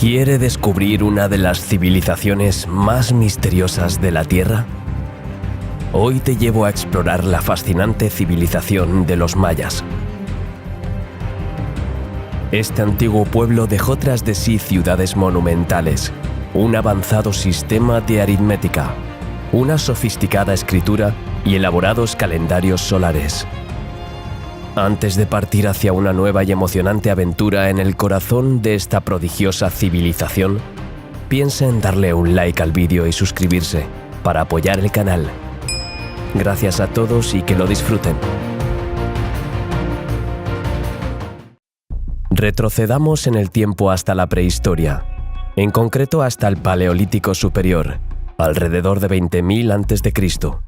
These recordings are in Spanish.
¿Quiere descubrir una de las civilizaciones más misteriosas de la Tierra? Hoy te llevo a explorar la fascinante civilización de los mayas. Este antiguo pueblo dejó tras de sí ciudades monumentales, un avanzado sistema de aritmética, una sofisticada escritura y elaborados calendarios solares. Antes de partir hacia una nueva y emocionante aventura en el corazón de esta prodigiosa civilización, piensa en darle un like al vídeo y suscribirse para apoyar el canal. Gracias a todos y que lo disfruten. Retrocedamos en el tiempo hasta la prehistoria, en concreto hasta el Paleolítico Superior, alrededor de 20.000 a.C.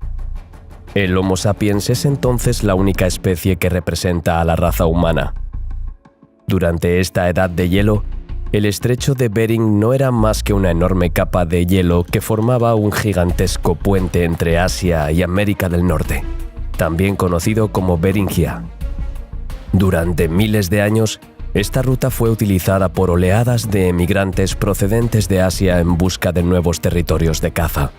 El Homo sapiens es entonces la única especie que representa a la raza humana. Durante esta edad de hielo, el estrecho de Bering no era más que una enorme capa de hielo que formaba un gigantesco puente entre Asia y América del Norte, también conocido como Beringia. Durante miles de años, esta ruta fue utilizada por oleadas de emigrantes procedentes de Asia en busca de nuevos territorios de caza.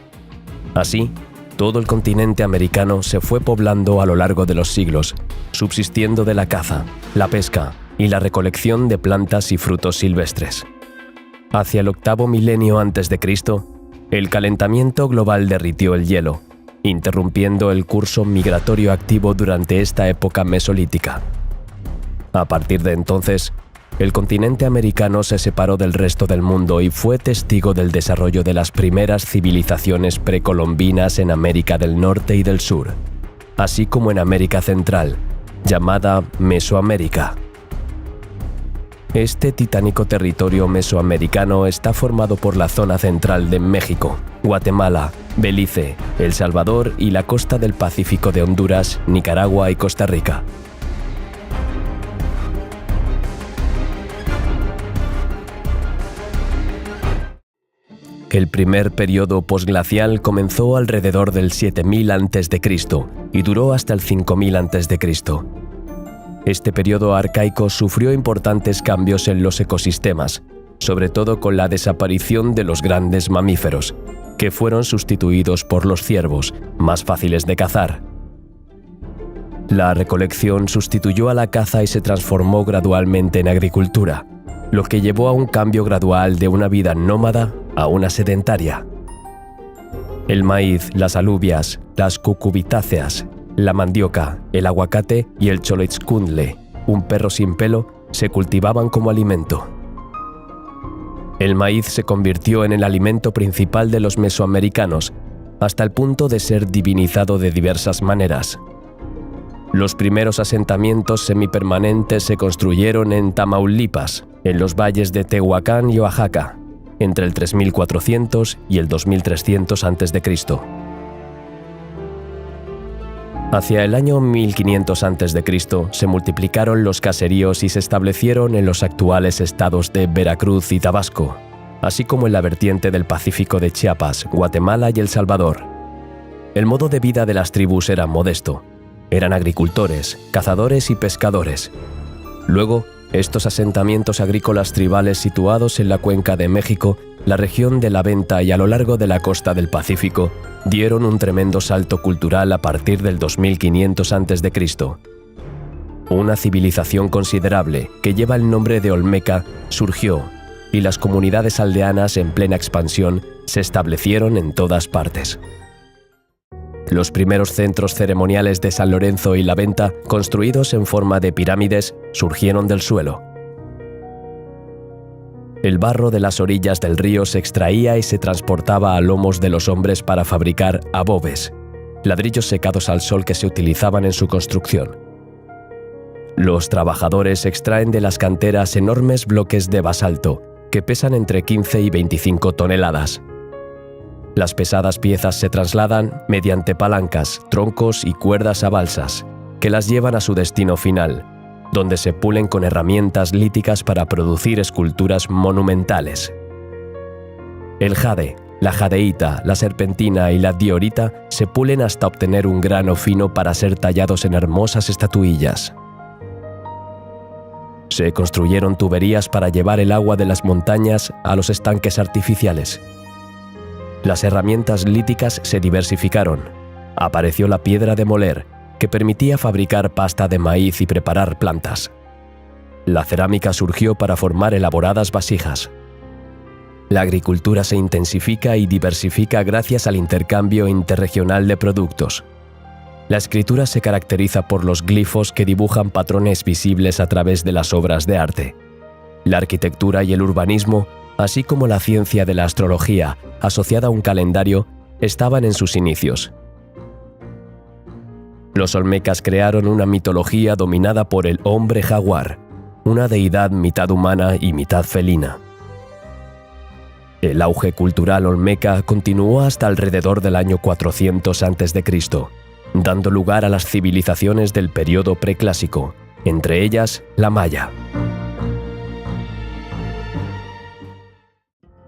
Así, todo el continente americano se fue poblando a lo largo de los siglos, subsistiendo de la caza, la pesca y la recolección de plantas y frutos silvestres. Hacia el 8º milenio a.C., el calentamiento global derritió el hielo, interrumpiendo el curso migratorio activo durante esta época mesolítica. A partir de entonces, el continente americano se separó del resto del mundo y fue testigo del desarrollo de las primeras civilizaciones precolombinas en América del Norte y del Sur, así como en América Central, llamada Mesoamérica. Este titánico territorio mesoamericano está formado por la zona central de México, Guatemala, Belice, El Salvador y la costa del Pacífico de Honduras, Nicaragua y Costa Rica. El primer periodo posglacial comenzó alrededor del 7000 a.C. y duró hasta el 5000 a.C. Este periodo arcaico sufrió importantes cambios en los ecosistemas, sobre todo con la desaparición de los grandes mamíferos, que fueron sustituidos por los ciervos, más fáciles de cazar. La recolección sustituyó a la caza y se transformó gradualmente en agricultura, lo que llevó a un cambio gradual de una vida nómada a una sedentaria. El maíz, las alubias, las cucurbitáceas, la mandioca, el aguacate y el choloitzcuintle, un perro sin pelo, se cultivaban como alimento. El maíz se convirtió en el alimento principal de los mesoamericanos, hasta el punto de ser divinizado de diversas maneras. Los primeros asentamientos semipermanentes se construyeron en Tamaulipas, en los valles de Tehuacán y Oaxaca, entre el 3400 y el 2300 a.C. Hacia el año 1500 a.C. se multiplicaron los caseríos y se establecieron en los actuales estados de Veracruz y Tabasco, así como en la vertiente del Pacífico de Chiapas, Guatemala y El Salvador. El modo de vida de las tribus era modesto. Eran agricultores, cazadores y pescadores. Luego, estos asentamientos agrícolas tribales situados en la cuenca de México, la región de la Venta y a lo largo de la costa del Pacífico, dieron un tremendo salto cultural a partir del 2500 a.C. Una civilización considerable, que lleva el nombre de Olmeca, surgió, y las comunidades aldeanas en plena expansión se establecieron en todas partes. Los primeros centros ceremoniales de San Lorenzo y la Venta, construidos en forma de pirámides, surgieron del suelo. El barro de las orillas del río se extraía y se transportaba a lomos de los hombres para fabricar adobes, ladrillos secados al sol que se utilizaban en su construcción. Los trabajadores extraen de las canteras enormes bloques de basalto, que pesan entre 15 y 25 toneladas. Las pesadas piezas se trasladan mediante palancas, troncos y cuerdas a balsas, que las llevan a su destino final, donde se pulen con herramientas líticas para producir esculturas monumentales. El jade, la jadeíta, la serpentina y la diorita se pulen hasta obtener un grano fino para ser tallados en hermosas estatuillas. Se construyeron tuberías para llevar el agua de las montañas a los estanques artificiales. Las herramientas líticas se diversificaron. Apareció la piedra de moler, que permitía fabricar pasta de maíz y preparar plantas. La cerámica surgió para formar elaboradas vasijas. La agricultura se intensifica y diversifica gracias al intercambio interregional de productos. La escritura se caracteriza por los glifos que dibujan patrones visibles a través de las obras de arte. La arquitectura y el urbanismo, así como la ciencia de la astrología asociada a un calendario, estaban en sus inicios. Los olmecas crearon una mitología dominada por el hombre jaguar, una deidad mitad humana y mitad felina. El auge cultural olmeca continuó hasta alrededor del año 400 a.C., dando lugar a las civilizaciones del período preclásico, entre ellas la maya.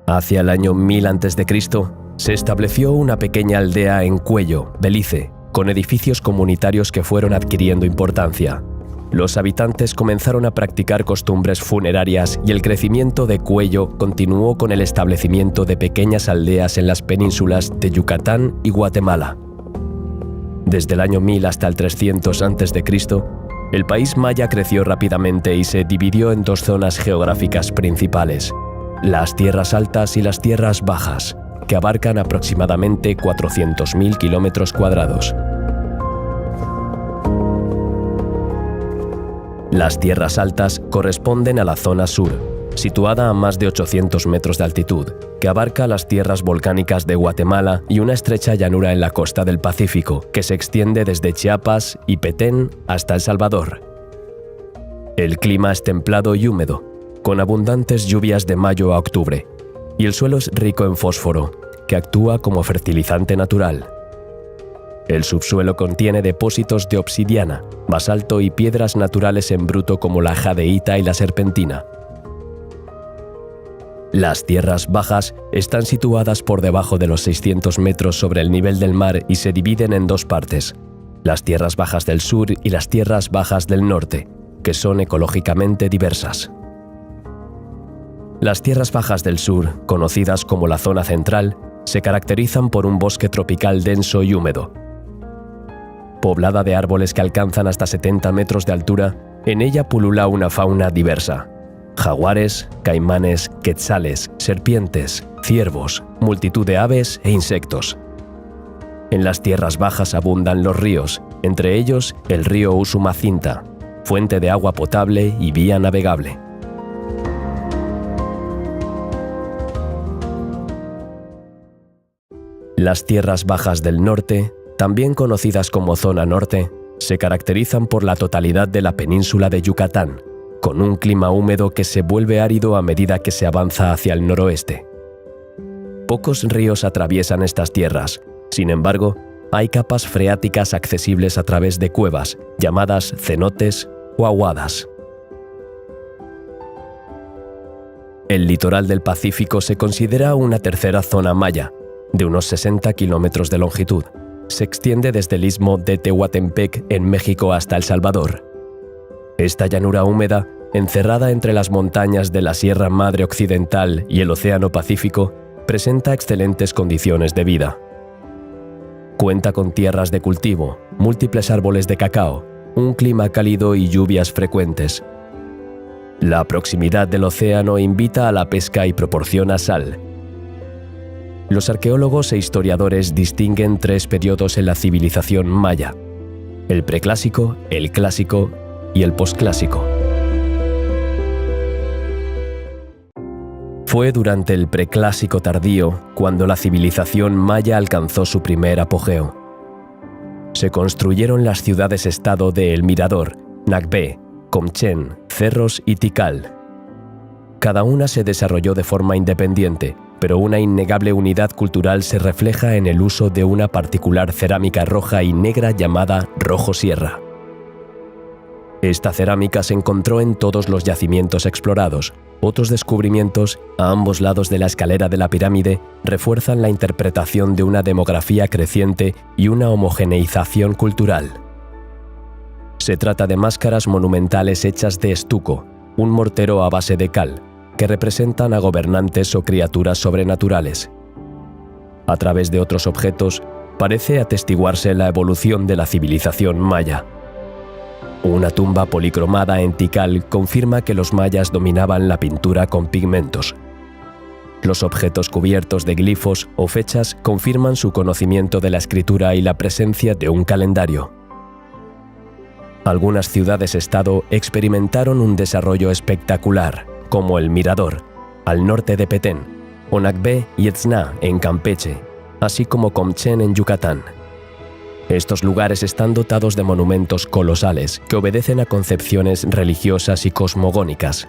Hacia el año 1000 a.C., se estableció una pequeña aldea en Cuello, Belice, con edificios comunitarios que fueron adquiriendo importancia. Los habitantes comenzaron a practicar costumbres funerarias y el crecimiento de Cuello continuó con el establecimiento de pequeñas aldeas en las penínsulas de Yucatán y Guatemala. Desde el año 1000 hasta el 300 a.C., el país maya creció rápidamente y se dividió en dos zonas geográficas principales: las tierras altas y las tierras bajas, que abarcan aproximadamente 400.000 kilómetros cuadrados. Las tierras altas corresponden a la zona sur, situada a más de 800 metros de altitud, que abarca las tierras volcánicas de Guatemala y una estrecha llanura en la costa del Pacífico, que se extiende desde Chiapas y Petén hasta El Salvador. El clima es templado y húmedo, con abundantes lluvias de mayo a octubre, y el suelo es rico en fósforo, que actúa como fertilizante natural. El subsuelo contiene depósitos de obsidiana, basalto y piedras naturales en bruto como la jadeíta y la serpentina. Las tierras bajas están situadas por debajo de los 600 metros sobre el nivel del mar y se dividen en dos partes: las tierras bajas del sur y las tierras bajas del norte, que son ecológicamente diversas. Las tierras bajas del sur, conocidas como la zona central, se caracterizan por un bosque tropical denso y húmedo. Poblada de árboles que alcanzan hasta 70 metros de altura, en ella pulula una fauna diversa: jaguares, caimanes, quetzales, serpientes, ciervos, multitud de aves e insectos. En las tierras bajas abundan los ríos, entre ellos el río Usumacinta, fuente de agua potable y vía navegable. Las tierras bajas del norte, también conocidas como zona norte, se caracterizan por la totalidad de la península de Yucatán, con un clima húmedo que se vuelve árido a medida que se avanza hacia el noroeste. Pocos ríos atraviesan estas tierras, sin embargo, hay capas freáticas accesibles a través de cuevas, llamadas cenotes o aguadas. El litoral del Pacífico se considera una tercera zona maya, de unos 60 kilómetros de longitud. Se extiende desde el istmo de Tehuantepec en México hasta El Salvador. Esta llanura húmeda, encerrada entre las montañas de la Sierra Madre Occidental y el Océano Pacífico, presenta excelentes condiciones de vida. Cuenta con tierras de cultivo, múltiples árboles de cacao, un clima cálido y lluvias frecuentes. La proximidad del océano invita a la pesca y proporciona sal. Los arqueólogos e historiadores distinguen tres periodos en la civilización maya: el preclásico, el clásico y el posclásico. Fue durante el preclásico tardío cuando la civilización maya alcanzó su primer apogeo. Se construyeron las ciudades-estado de El Mirador, Nacbé, Comchén, Cerros y Tikal. Cada una se desarrolló de forma independiente, pero una innegable unidad cultural se refleja en el uso de una particular cerámica roja y negra llamada rojo sierra. Esta cerámica se encontró en todos los yacimientos explorados. Otros descubrimientos, a ambos lados de la escalera de la pirámide, refuerzan la interpretación de una demografía creciente y una homogeneización cultural. Se trata de máscaras monumentales hechas de estuco, un mortero a base de cal, que representan a gobernantes o criaturas sobrenaturales. A través de otros objetos, parece atestiguarse la evolución de la civilización maya. Una tumba policromada en Tikal confirma que los mayas dominaban la pintura con pigmentos. Los objetos cubiertos de glifos o fechas confirman su conocimiento de la escritura y la presencia de un calendario. Algunas ciudades-estado experimentaron un desarrollo espectacular, como el Mirador, al norte de Petén, o Nakbe y Etzna, en Campeche, así como Comchen en Yucatán. Estos lugares están dotados de monumentos colosales que obedecen a concepciones religiosas y cosmogónicas.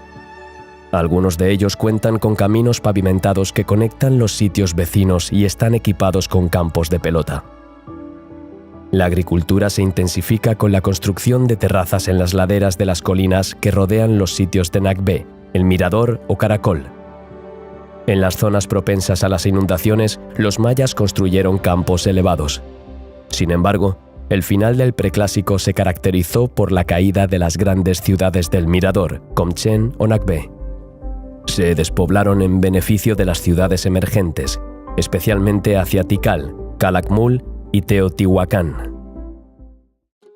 Algunos de ellos cuentan con caminos pavimentados que conectan los sitios vecinos y están equipados con campos de pelota. La agricultura se intensifica con la construcción de terrazas en las laderas de las colinas que rodean los sitios de Nakbe, el Mirador o Caracol. En las zonas propensas a las inundaciones, los mayas construyeron campos elevados. Sin embargo, el final del preclásico se caracterizó por la caída de las grandes ciudades del Mirador, Comchen o Nakbe. Se despoblaron en beneficio de las ciudades emergentes, especialmente hacia Tikal, Calakmul y Teotihuacán.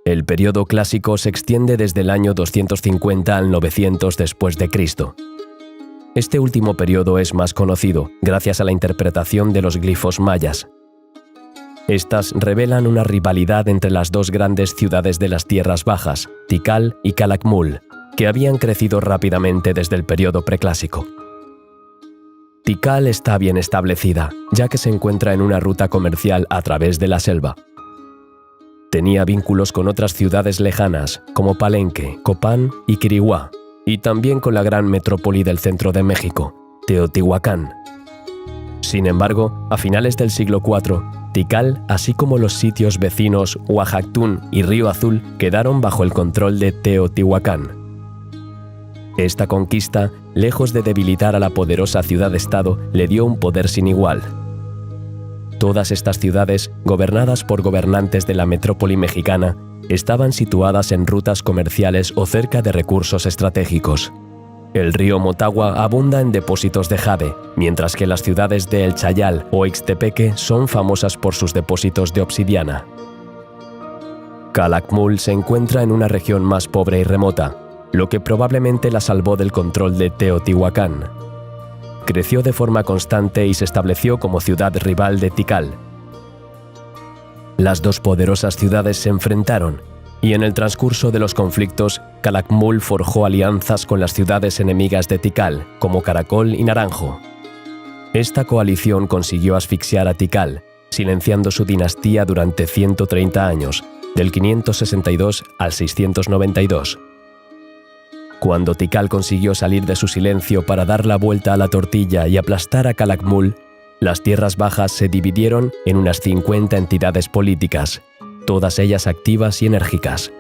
El período clásico se extiende desde el año 250 al 900 después de Cristo. Este último período es más conocido gracias a la interpretación de los glifos mayas. Estas revelan una rivalidad entre las dos grandes ciudades de las tierras bajas, Tikal y Calakmul, que habían crecido rápidamente desde el período preclásico. Tikal está bien establecida, ya que se encuentra en una ruta comercial a través de la selva. Tenía vínculos con otras ciudades lejanas, como Palenque, Copán y Quiriguá, y también con la gran metrópoli del centro de México, Teotihuacán. Sin embargo, a finales del siglo IV, Tikal, así como los sitios vecinos Oaxactún y Río Azul, quedaron bajo el control de Teotihuacán. Esta conquista, lejos de debilitar a la poderosa ciudad-estado, le dio un poder sin igual. Todas estas ciudades, gobernadas por gobernantes de la metrópoli mexicana, estaban situadas en rutas comerciales o cerca de recursos estratégicos. El río Motagua abunda en depósitos de jade, mientras que las ciudades de El Chayal o Ixtepeque son famosas por sus depósitos de obsidiana. Calakmul se encuentra en una región más pobre y remota, lo que probablemente la salvó del control de Teotihuacán. Creció de forma constante y se estableció como ciudad rival de Tikal. Las dos poderosas ciudades se enfrentaron, y en el transcurso de los conflictos, Calakmul forjó alianzas con las ciudades enemigas de Tikal, como Caracol y Naranjo. Esta coalición consiguió asfixiar a Tikal, silenciando su dinastía durante 130 años, del 562 al 692. Cuando Tikal consiguió salir de su silencio para dar la vuelta a la tortilla y aplastar a Calakmul, las tierras bajas se dividieron en unas 50 entidades políticas, todas ellas activas y enérgicas.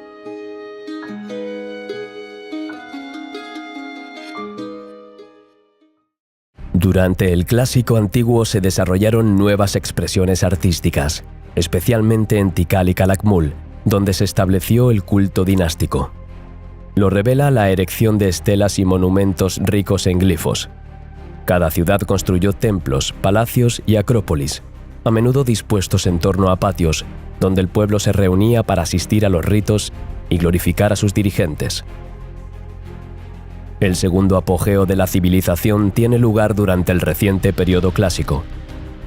Durante el Clásico Antiguo se desarrollaron nuevas expresiones artísticas, especialmente en Tikal y Calakmul, donde se estableció el culto dinástico. Lo revela la erección de estelas y monumentos ricos en glifos. Cada ciudad construyó templos, palacios y acrópolis, a menudo dispuestos en torno a patios, donde el pueblo se reunía para asistir a los ritos y glorificar a sus dirigentes. El segundo apogeo de la civilización tiene lugar durante el reciente período clásico.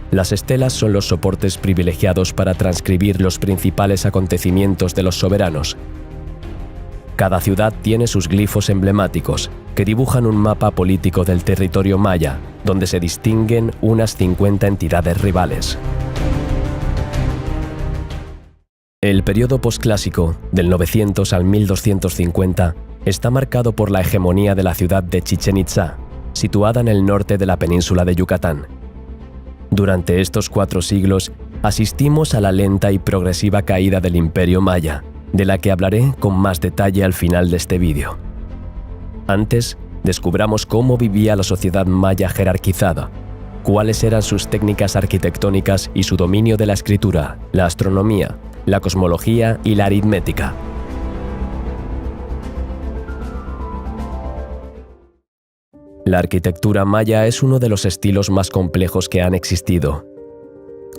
Las estelas son los soportes privilegiados para transcribir los principales acontecimientos de los soberanos. Cada ciudad tiene sus glifos emblemáticos, que dibujan un mapa político del territorio maya, donde se distinguen unas 50 entidades rivales. El periodo posclásico, del 900 al 1250, está marcado por la hegemonía de la ciudad de Chichén Itzá, situada en el norte de la península de Yucatán. Durante estos 4 siglos, asistimos a la lenta y progresiva caída del Imperio Maya, de la que hablaré con más detalle al final de este vídeo. Antes, descubramos cómo vivía la sociedad maya jerarquizada, cuáles eran sus técnicas arquitectónicas y su dominio de la escritura, la astronomía, la cosmología y la aritmética. La arquitectura maya es uno de los estilos más complejos que han existido.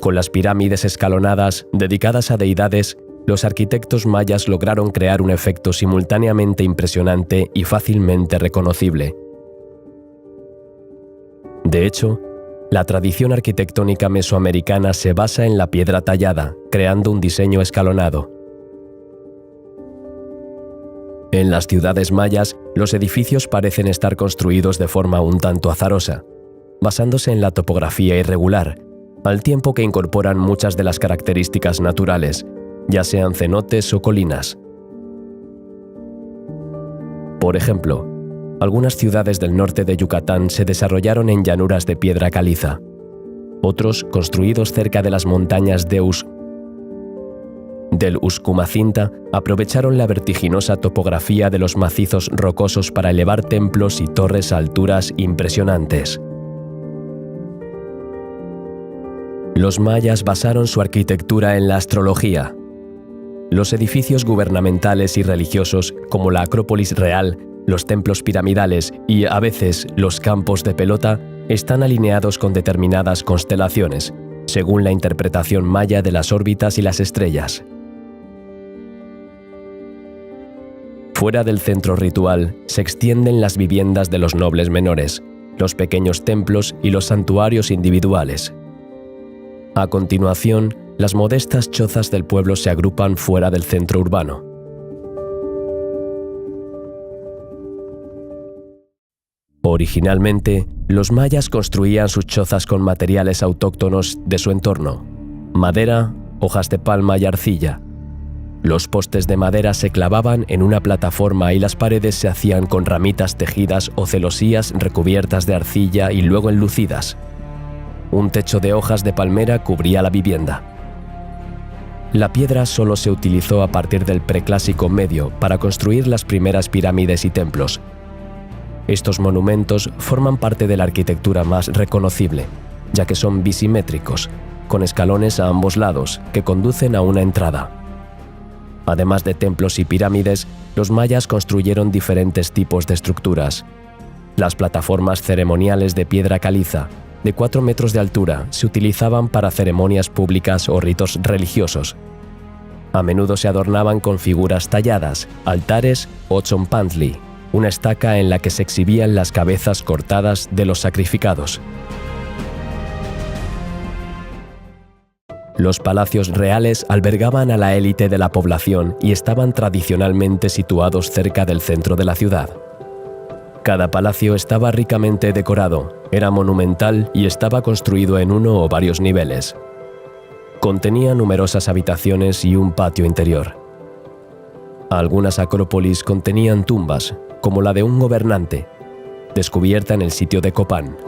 Con las pirámides escalonadas, dedicadas a deidades, los arquitectos mayas lograron crear un efecto simultáneamente impresionante y fácilmente reconocible. De hecho, la tradición arquitectónica mesoamericana se basa en la piedra tallada, creando un diseño escalonado. En las ciudades mayas, los edificios parecen estar construidos de forma un tanto azarosa, basándose en la topografía irregular, al tiempo que incorporan muchas de las características naturales, ya sean cenotes o colinas. Por ejemplo, algunas ciudades del norte de Yucatán se desarrollaron en llanuras de piedra caliza. Otros, construidos cerca de las montañas del Usumacinta, aprovecharon la vertiginosa topografía de los macizos rocosos para elevar templos y torres a alturas impresionantes. Los mayas basaron su arquitectura en la astrología. Los edificios gubernamentales y religiosos, como la Acrópolis Real, los templos piramidales y, a veces, los campos de pelota, están alineados con determinadas constelaciones, según la interpretación maya de las órbitas y las estrellas. Fuera del centro ritual, se extienden las viviendas de los nobles menores, los pequeños templos y los santuarios individuales. A continuación, las modestas chozas del pueblo se agrupan fuera del centro urbano. Originalmente, los mayas construían sus chozas con materiales autóctonos de su entorno: madera, hojas de palma y arcilla. Los postes de madera se clavaban en una plataforma y las paredes se hacían con ramitas tejidas o celosías recubiertas de arcilla y luego enlucidas. Un techo de hojas de palmera cubría la vivienda. La piedra solo se utilizó a partir del Preclásico Medio para construir las primeras pirámides y templos. Estos monumentos forman parte de la arquitectura más reconocible, ya que son bisimétricos, con escalones a ambos lados que conducen a una entrada. Además de templos y pirámides, los mayas construyeron diferentes tipos de estructuras. Las plataformas ceremoniales de piedra caliza, de 4 metros de altura, se utilizaban para ceremonias públicas o ritos religiosos. A menudo se adornaban con figuras talladas, altares o tzompantli, una estaca en la que se exhibían las cabezas cortadas de los sacrificados. Los palacios reales albergaban a la élite de la población y estaban tradicionalmente situados cerca del centro de la ciudad. Cada palacio estaba ricamente decorado, era monumental y estaba construido en uno o varios niveles. Contenía numerosas habitaciones y un patio interior. Algunas acrópolis contenían tumbas, como la de un gobernante, descubierta en el sitio de Copán.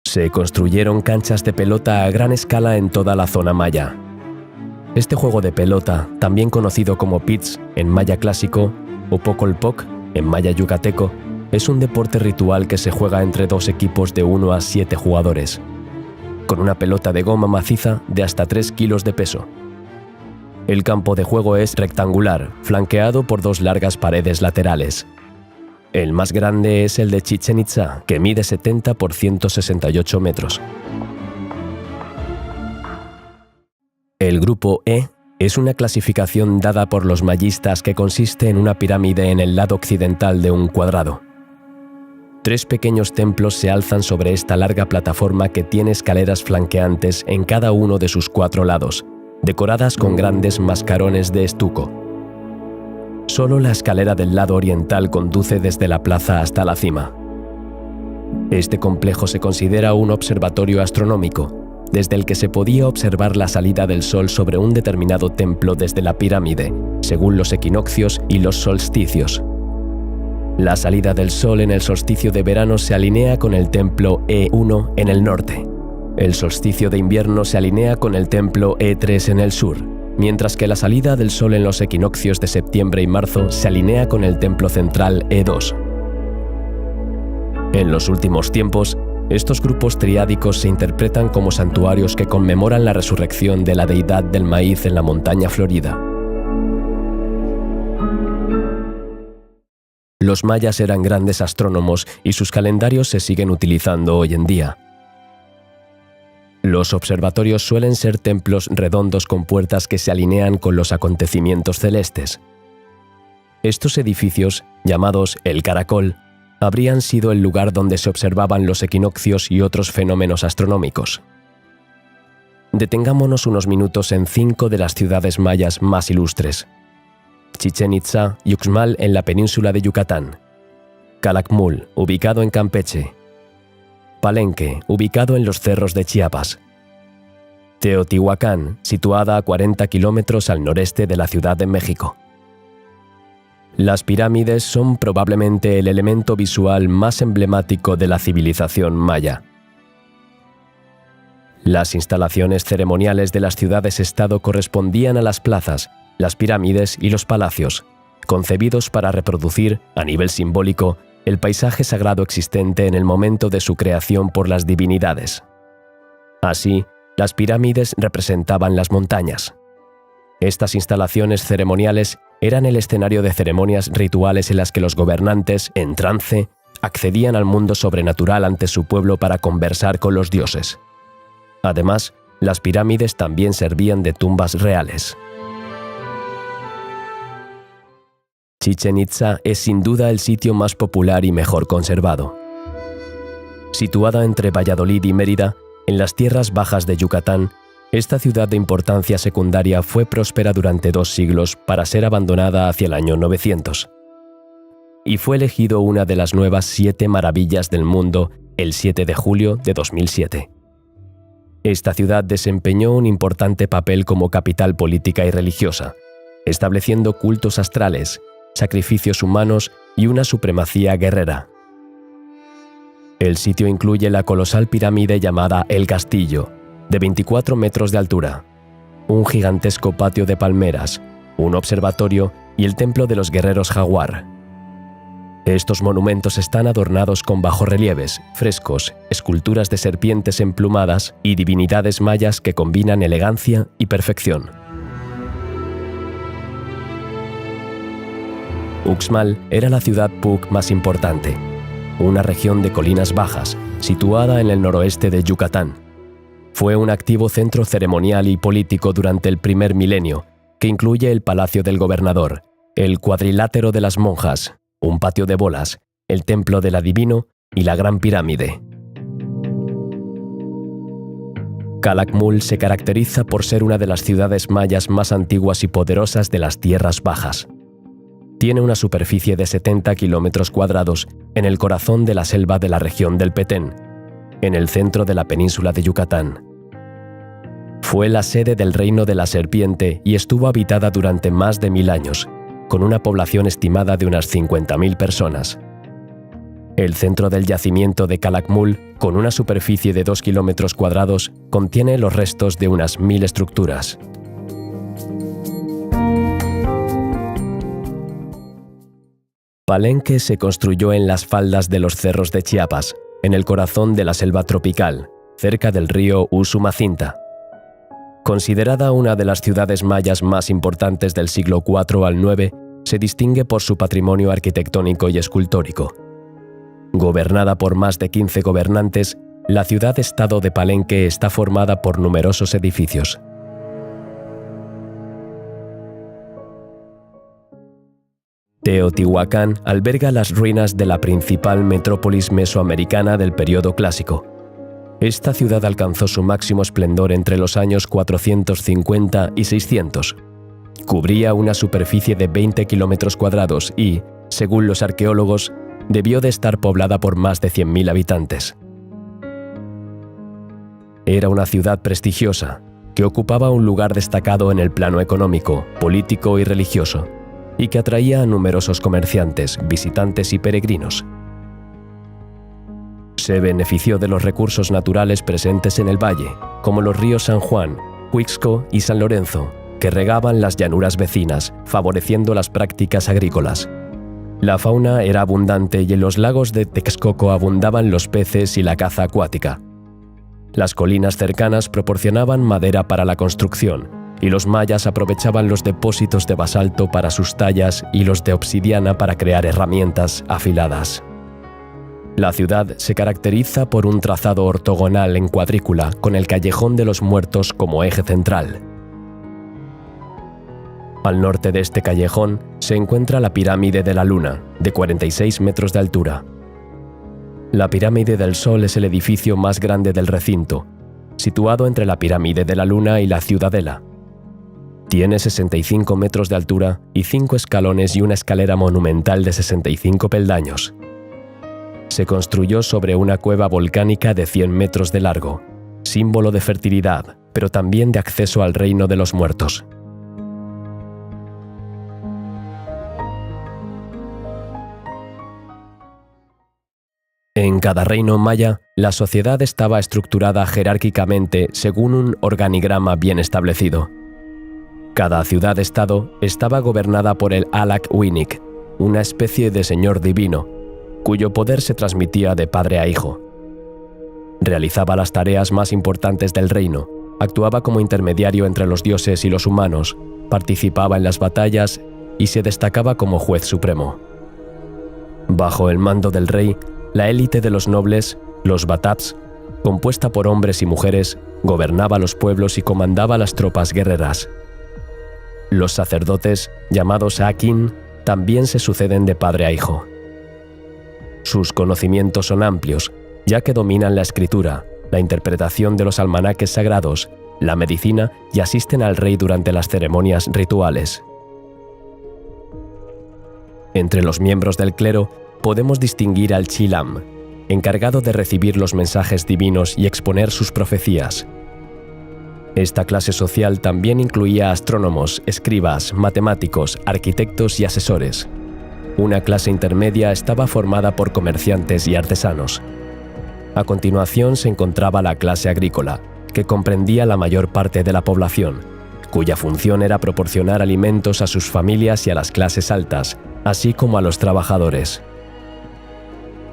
Se construyeron canchas de pelota a gran escala en toda la zona maya. Este juego de pelota, también conocido como pitch en maya clásico o pocolpoc en maya yucateco, es un deporte ritual que se juega entre dos equipos de 1 a 7 jugadores, con una pelota de goma maciza de hasta 3 kilos de peso. El campo de juego es rectangular, flanqueado por 2 largas paredes laterales. El más grande es el de Chichén Itzá, que mide 70 por 168 metros. El grupo E es una clasificación dada por los mayistas que consiste en una pirámide en el lado occidental de un cuadrado. 3 pequeños templos se alzan sobre esta larga plataforma que tiene escaleras flanqueantes en cada uno de sus 4 lados, decoradas con grandes mascarones de estuco. Solo la escalera del lado oriental conduce desde la plaza hasta la cima. Este complejo se considera un observatorio astronómico, desde el que se podía observar la salida del sol sobre un determinado templo desde la pirámide, según los equinoccios y los solsticios. La salida del sol en el solsticio de verano se alinea con el templo E1 en el norte. El solsticio de invierno se alinea con el templo E3 en el sur, mientras que la salida del sol en los equinoccios de septiembre y marzo se alinea con el templo central E2. En los últimos tiempos, estos grupos triádicos se interpretan como santuarios que conmemoran la resurrección de la deidad del maíz en la montaña florida. Los mayas eran grandes astrónomos y sus calendarios se siguen utilizando hoy en día. Los observatorios suelen ser templos redondos con puertas que se alinean con los acontecimientos celestes. Estos edificios, llamados el caracol, habrían sido el lugar donde se observaban los equinoccios y otros fenómenos astronómicos. Detengámonos unos minutos en 5 de las ciudades mayas más ilustres: Chichén Itzá y Uxmal en la península de Yucatán, Calakmul, ubicado en Campeche, Palenque, ubicado en los cerros de Chiapas, Teotihuacán, situada a 40 kilómetros al noreste de la Ciudad de México. Las pirámides son probablemente el elemento visual más emblemático de la civilización maya. Las instalaciones ceremoniales de las ciudades-estado correspondían a las plazas, las pirámides y los palacios, concebidos para reproducir, a nivel simbólico, el paisaje sagrado existente en el momento de su creación por las divinidades. Así, las pirámides representaban las montañas. Estas instalaciones ceremoniales eran el escenario de ceremonias rituales en las que los gobernantes, en trance, accedían al mundo sobrenatural ante su pueblo para conversar con los dioses. Además, las pirámides también servían de tumbas reales. Chichén Itzá es sin duda el sitio más popular y mejor conservado. Situada entre Valladolid y Mérida, en las tierras bajas de Yucatán, esta ciudad de importancia secundaria fue próspera durante 2 siglos para ser abandonada hacia el año 900. Y fue elegido una de las nuevas 7 maravillas del mundo el 7 de julio de 2007. Esta ciudad desempeñó un importante papel como capital política y religiosa, estableciendo cultos astrales, sacrificios humanos y una supremacía guerrera. El sitio incluye la colosal pirámide llamada El Castillo, de 24 metros de altura, un gigantesco patio de palmeras, un observatorio y el templo de los guerreros jaguar. Estos monumentos están adornados con bajorrelieves, frescos, esculturas de serpientes emplumadas y divinidades mayas que combinan elegancia y perfección. Uxmal era la ciudad Puc más importante, una región de colinas bajas, situada en el noroeste de Yucatán. Fue un activo centro ceremonial y político durante el primer milenio, que incluye el Palacio del Gobernador, el Cuadrilátero de las Monjas, un patio de bolas, el Templo del Adivino y la Gran Pirámide. Calakmul se caracteriza por ser una de las ciudades mayas más antiguas y poderosas de las tierras bajas. Tiene una superficie de 70 kilómetros cuadrados en el corazón de la selva de la región del Petén, en el centro de la península de Yucatán. Fue la sede del Reino de la Serpiente y estuvo habitada durante más de 1000 años, con una población estimada de unas 50.000 personas. El centro del yacimiento de Calakmul, con una superficie de 2 kilómetros cuadrados, contiene los restos de unas 1000 estructuras. Palenque se construyó en las faldas de los cerros de Chiapas, en el corazón de la selva tropical, cerca del río Usumacinta. Considerada una de las ciudades mayas más importantes del siglo IV al IX, se distingue por su patrimonio arquitectónico y escultórico. Gobernada por más de 15 gobernantes, la ciudad-estado de Palenque está formada por numerosos edificios. Teotihuacán alberga las ruinas de la principal metrópolis mesoamericana del período clásico. Esta ciudad alcanzó su máximo esplendor entre los años 450 y 600. Cubría una superficie de 20 kilómetros cuadrados y, según los arqueólogos, debió de estar poblada por más de 100.000 habitantes. Era una ciudad prestigiosa, que ocupaba un lugar destacado en el plano económico, político y religioso, y que atraía a numerosos comerciantes, visitantes y peregrinos. Se benefició de los recursos naturales presentes en el valle, como los ríos San Juan, Huixco y San Lorenzo, que regaban las llanuras vecinas, favoreciendo las prácticas agrícolas. La fauna era abundante y en los lagos de Texcoco abundaban los peces y la caza acuática. Las colinas cercanas proporcionaban madera para la construcción, y los mayas aprovechaban los depósitos de basalto para sus tallas y los de obsidiana para crear herramientas afiladas. La ciudad se caracteriza por un trazado ortogonal en cuadrícula con el Callejón de los Muertos como eje central. Al norte de este callejón se encuentra la Pirámide de la Luna, de 46 metros de altura. La Pirámide del Sol es el edificio más grande del recinto, situado entre la Pirámide de la Luna y la Ciudadela. Tiene 65 metros de altura y 5 escalones y una escalera monumental de 65 peldaños. Se construyó sobre una cueva volcánica de 100 metros de largo, símbolo de fertilidad, pero también de acceso al reino de los muertos. En cada reino maya, la sociedad estaba estructurada jerárquicamente según un organigrama bien establecido. Cada ciudad-estado estaba gobernada por el Alak Winik, una especie de señor divino, cuyo poder se transmitía de padre a hijo. Realizaba las tareas más importantes del reino, actuaba como intermediario entre los dioses y los humanos, participaba en las batallas y se destacaba como juez supremo. Bajo el mando del rey, la élite de los nobles, los batats, compuesta por hombres y mujeres, gobernaba los pueblos y comandaba las tropas guerreras. Los sacerdotes, llamados Akin, también se suceden de padre a hijo. Sus conocimientos son amplios, ya que dominan la escritura, la interpretación de los almanaques sagrados, la medicina y asisten al rey durante las ceremonias rituales. Entre los miembros del clero podemos distinguir al Chilam, encargado de recibir los mensajes divinos y exponer sus profecías. Esta clase social también incluía astrónomos, escribas, matemáticos, arquitectos y asesores. Una clase intermedia estaba formada por comerciantes y artesanos. A continuación se encontraba la clase agrícola, que comprendía la mayor parte de la población, cuya función era proporcionar alimentos a sus familias y a las clases altas, así como a los trabajadores.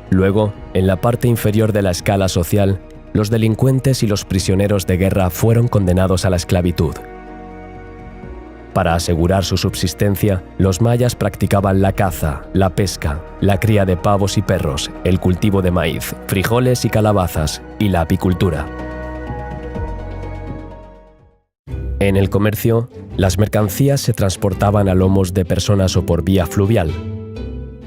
Luego, en la parte inferior de la escala social, los delincuentes y los prisioneros de guerra fueron condenados a la esclavitud. Para asegurar su subsistencia, los mayas practicaban la caza, la pesca, la cría de pavos y perros, el cultivo de maíz, frijoles y calabazas, y la apicultura. En el comercio, las mercancías se transportaban a lomos de personas o por vía fluvial.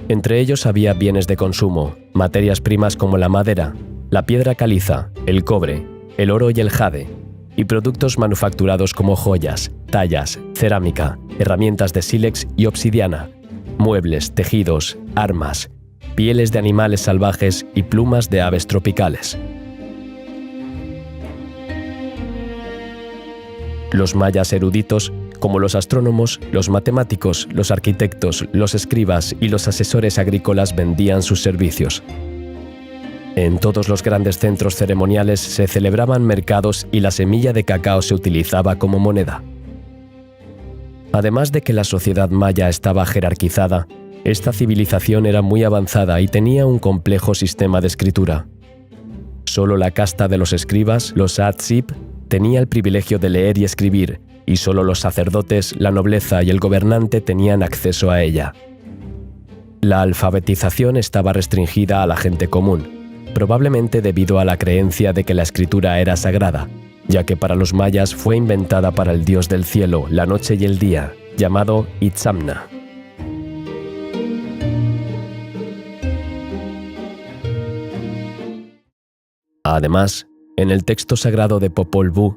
Entre ellos había bienes de consumo, materias primas como la madera, la piedra caliza, el cobre, el oro y el jade, y productos manufacturados como joyas, tallas, cerámica, herramientas de sílex y obsidiana, muebles, tejidos, armas, pieles de animales salvajes y plumas de aves tropicales. Los mayas eruditos, como los astrónomos, los matemáticos, los arquitectos, los escribas y los asesores agrícolas vendían sus servicios. En todos los grandes centros ceremoniales se celebraban mercados y la semilla de cacao se utilizaba como moneda. Además de que la sociedad maya estaba jerarquizada, esta civilización era muy avanzada y tenía un complejo sistema de escritura. Solo la casta de los escribas, los atzip, tenía el privilegio de leer y escribir, y solo los sacerdotes, la nobleza y el gobernante tenían acceso a ella. La alfabetización estaba restringida a la gente común, probablemente debido a la creencia de que la escritura era sagrada, ya que para los mayas fue inventada para el dios del cielo, la noche y el día, llamado Itzamna. Además, en el texto sagrado de Popol Vuh,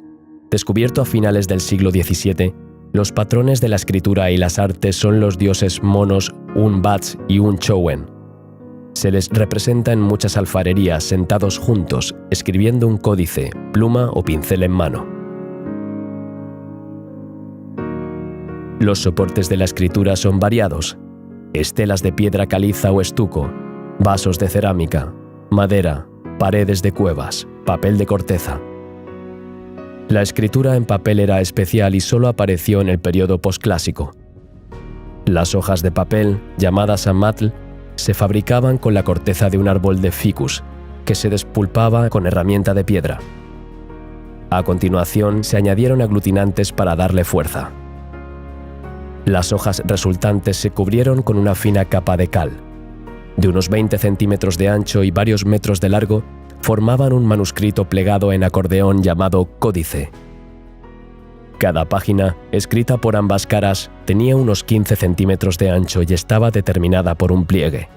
descubierto a finales del siglo XVII, los patrones de la escritura y las artes son los dioses monos Un-Bats y Un-Chowen. Se les representa en muchas alfarerías sentados juntos, escribiendo un códice, pluma o pincel en mano. Los soportes de la escritura son variados: estelas de piedra caliza o estuco, vasos de cerámica, madera, paredes de cuevas, papel de corteza. La escritura en papel era especial y solo apareció en el periodo posclásico. Las hojas de papel, llamadas amatl, se fabricaban con la corteza de un árbol de ficus, que se despulpaba con herramienta de piedra. A continuación, se añadieron aglutinantes para darle fuerza. Las hojas resultantes se cubrieron con una fina capa de cal. De unos 20 centímetros de ancho y varios metros de largo, formaban un manuscrito plegado en acordeón llamado códice. Cada página, escrita por ambas caras, tenía unos 15 centímetros de ancho y estaba determinada por un pliegue.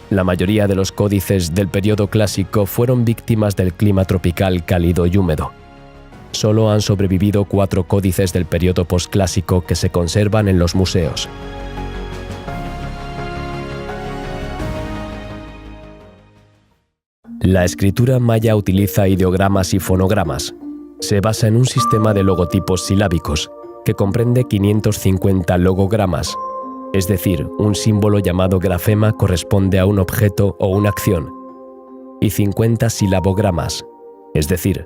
La mayoría de los códices del periodo clásico fueron víctimas del clima tropical cálido y húmedo. Solo han sobrevivido 4 códices del periodo posclásico que se conservan en los museos. La escritura maya utiliza ideogramas y fonogramas. Se basa en un sistema de logotipos silábicos, que comprende 550 logogramas, es decir, un símbolo llamado grafema corresponde a un objeto o una acción, y 50 silabogramas, es decir,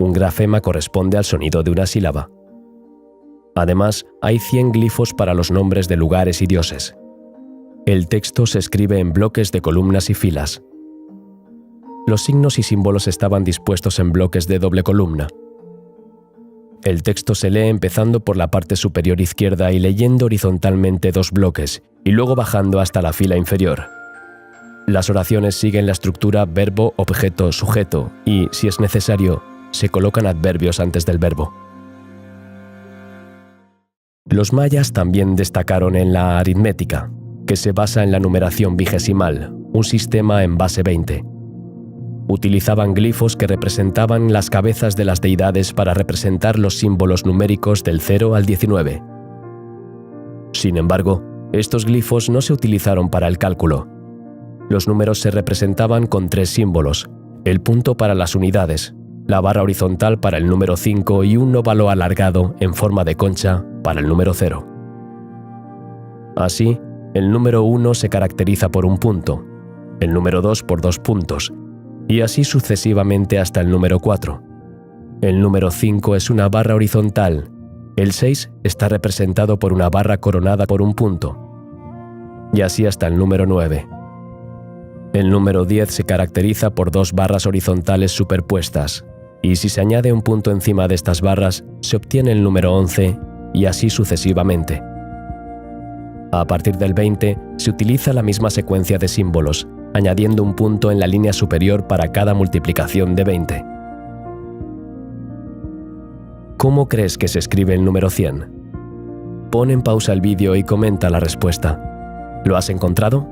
un grafema corresponde al sonido de una sílaba. Además, hay 100 glifos para los nombres de lugares y dioses. El texto se escribe en bloques de columnas y filas. Los signos y símbolos estaban dispuestos en bloques de doble columna. El texto se lee empezando por la parte superior izquierda y leyendo horizontalmente 2 bloques, y luego bajando hasta la fila inferior. Las oraciones siguen la estructura verbo, objeto, sujeto, y, si es necesario, se colocan adverbios antes del verbo. Los mayas también destacaron en la aritmética, que se basa en la numeración vigesimal, un sistema en base 20. Utilizaban glifos que representaban las cabezas de las deidades para representar los símbolos numéricos del 0 al 19. Sin embargo, estos glifos no se utilizaron para el cálculo. Los números se representaban con 3 símbolos: el punto para las unidades, la barra horizontal para el número 5 y un óvalo alargado en forma de concha para el número 0. Así, el número 1 se caracteriza por un punto, el número 2 por 2 puntos, y así sucesivamente hasta el número 4. El número 5 es una barra horizontal, el 6 está representado por una barra coronada por un punto, y así hasta el número 9. El número 10 se caracteriza por 2 barras horizontales superpuestas, y si se añade un punto encima de estas barras, se obtiene el número 11, y así sucesivamente. A partir del 20, se utiliza la misma secuencia de símbolos, añadiendo un punto en la línea superior para cada multiplicación de 20. ¿Cómo crees que se escribe el número 100? Pon en pausa el vídeo y comenta la respuesta. ¿Lo has encontrado?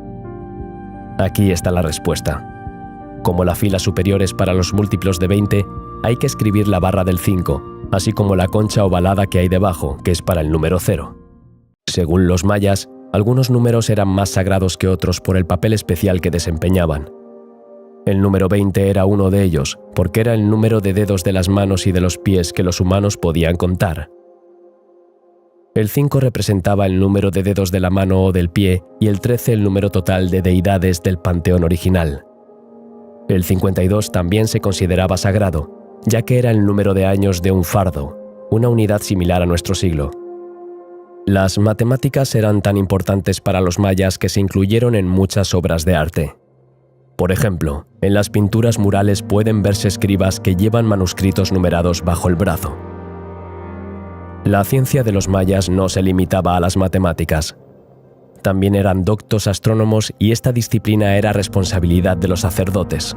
Aquí está la respuesta. Como la fila superior es para los múltiplos de 20, hay que escribir la barra del 5, así como la concha ovalada que hay debajo, que es para el número 0. Según los mayas, algunos números eran más sagrados que otros por el papel especial que desempeñaban. El número 20 era uno de ellos, porque era el número de dedos de las manos y de los pies que los humanos podían contar. El 5 representaba el número de dedos de la mano o del pie y el 13 el número total de deidades del panteón original. El 52 también se consideraba sagrado, ya que era el número de años de un fardo, una unidad similar a nuestro siglo. Las matemáticas eran tan importantes para los mayas que se incluyeron en muchas obras de arte. Por ejemplo, en las pinturas murales pueden verse escribas que llevan manuscritos numerados bajo el brazo. La ciencia de los mayas no se limitaba a las matemáticas. También eran doctos astrónomos y esta disciplina era responsabilidad de los sacerdotes.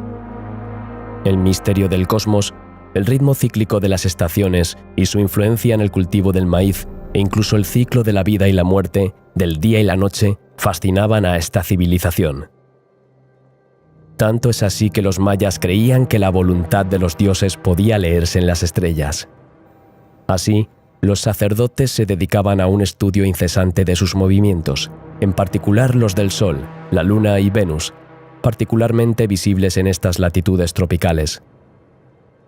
El misterio del cosmos, el ritmo cíclico de las estaciones y su influencia en el cultivo del maíz, e incluso el ciclo de la vida y la muerte, del día y la noche, fascinaban a esta civilización. Tanto es así que los mayas creían que la voluntad de los dioses podía leerse en las estrellas. Así, los sacerdotes se dedicaban a un estudio incesante de sus movimientos, en particular los del Sol, la Luna y Venus, particularmente visibles en estas latitudes tropicales.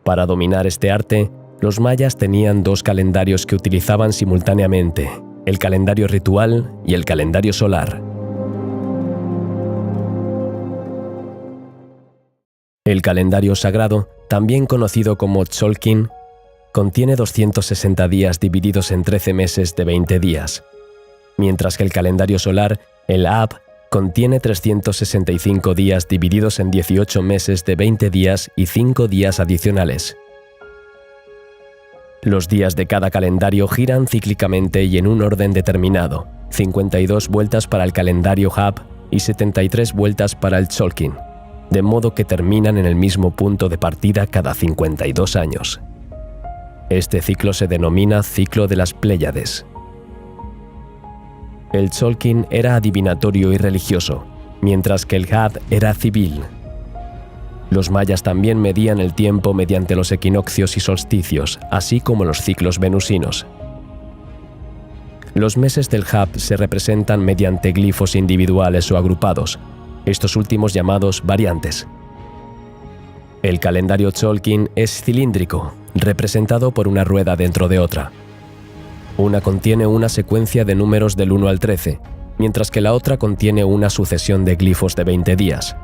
Para dominar este arte, los mayas tenían 2 calendarios que utilizaban simultáneamente, el calendario ritual y el calendario solar. El calendario sagrado, también conocido como Tzolk'in, contiene 260 días divididos en 13 meses de 20 días, mientras que el calendario solar, el Ab, contiene 365 días divididos en 18 meses de 20 días y 5 días adicionales. Los días de cada calendario giran cíclicamente y en un orden determinado, 52 vueltas para el calendario Hab y 73 vueltas para el Tzolk'in, de modo que terminan en el mismo punto de partida cada 52 años. Este ciclo se denomina ciclo de las Pléyades. El Tzolk'in era adivinatorio y religioso, mientras que el Hab era civil. Los mayas también medían el tiempo mediante los equinoccios y solsticios, así como los ciclos venusinos. Los meses del Hab se representan mediante glifos individuales o agrupados, estos últimos llamados variantes. El calendario Tzolk'in es cilíndrico, representado por una rueda dentro de otra. Una contiene una secuencia de números del 1 al 13, mientras que la otra contiene una sucesión de glifos de 20 días.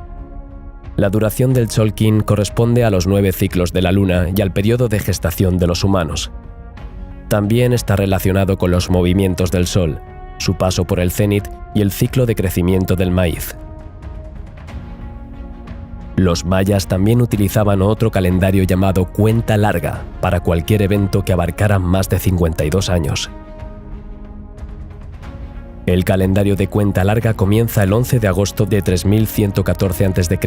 La duración del Tzolk'in corresponde a los 9 ciclos de la luna y al periodo de gestación de los humanos. También está relacionado con los movimientos del sol, su paso por el cenit y el ciclo de crecimiento del maíz. Los mayas también utilizaban otro calendario llamado cuenta larga para cualquier evento que abarcara más de 52 años. El calendario de cuenta larga comienza el 11 de agosto de 3114 a.C.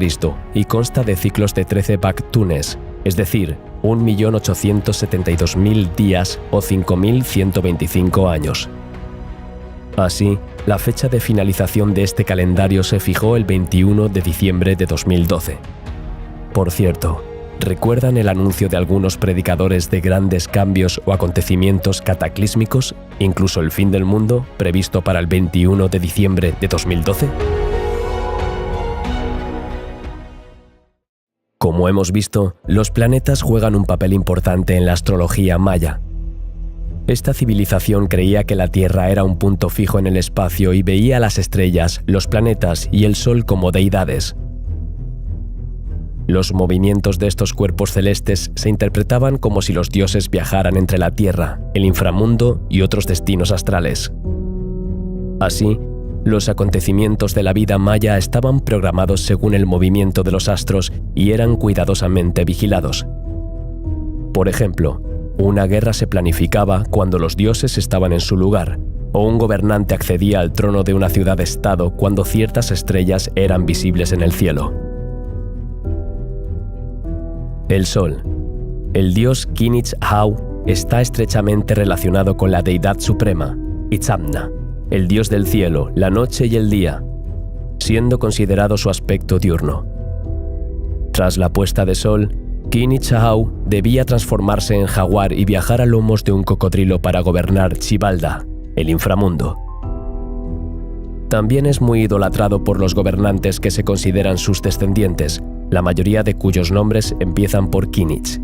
y consta de ciclos de 13 baktunes, es decir, 1.872.000 días o 5.125 años. Así, la fecha de finalización de este calendario se fijó el 21 de diciembre de 2012. Por cierto, ¿recuerdan el anuncio de algunos predicadores de grandes cambios o acontecimientos cataclísmicos, incluso el fin del mundo, previsto para el 21 de diciembre de 2012? Como hemos visto, los planetas juegan un papel importante en la astrología maya. Esta civilización creía que la Tierra era un punto fijo en el espacio y veía las estrellas, los planetas y el Sol como deidades. Los movimientos de estos cuerpos celestes se interpretaban como si los dioses viajaran entre la Tierra, el inframundo y otros destinos astrales. Así, los acontecimientos de la vida maya estaban programados según el movimiento de los astros y eran cuidadosamente vigilados. Por ejemplo, una guerra se planificaba cuando los dioses estaban en su lugar, o un gobernante accedía al trono de una ciudad-estado cuando ciertas estrellas eran visibles en el cielo. El Sol. El dios Kinich-Hau está estrechamente relacionado con la deidad suprema, Itzamna, el dios del cielo, la noche y el día, siendo considerado su aspecto diurno. Tras la puesta de sol, Kinich-Hau debía transformarse en jaguar y viajar a lomos de un cocodrilo para gobernar Xibalda, el inframundo. También es muy idolatrado por los gobernantes que se consideran sus descendientes, la mayoría de cuyos nombres empiezan por Kinich.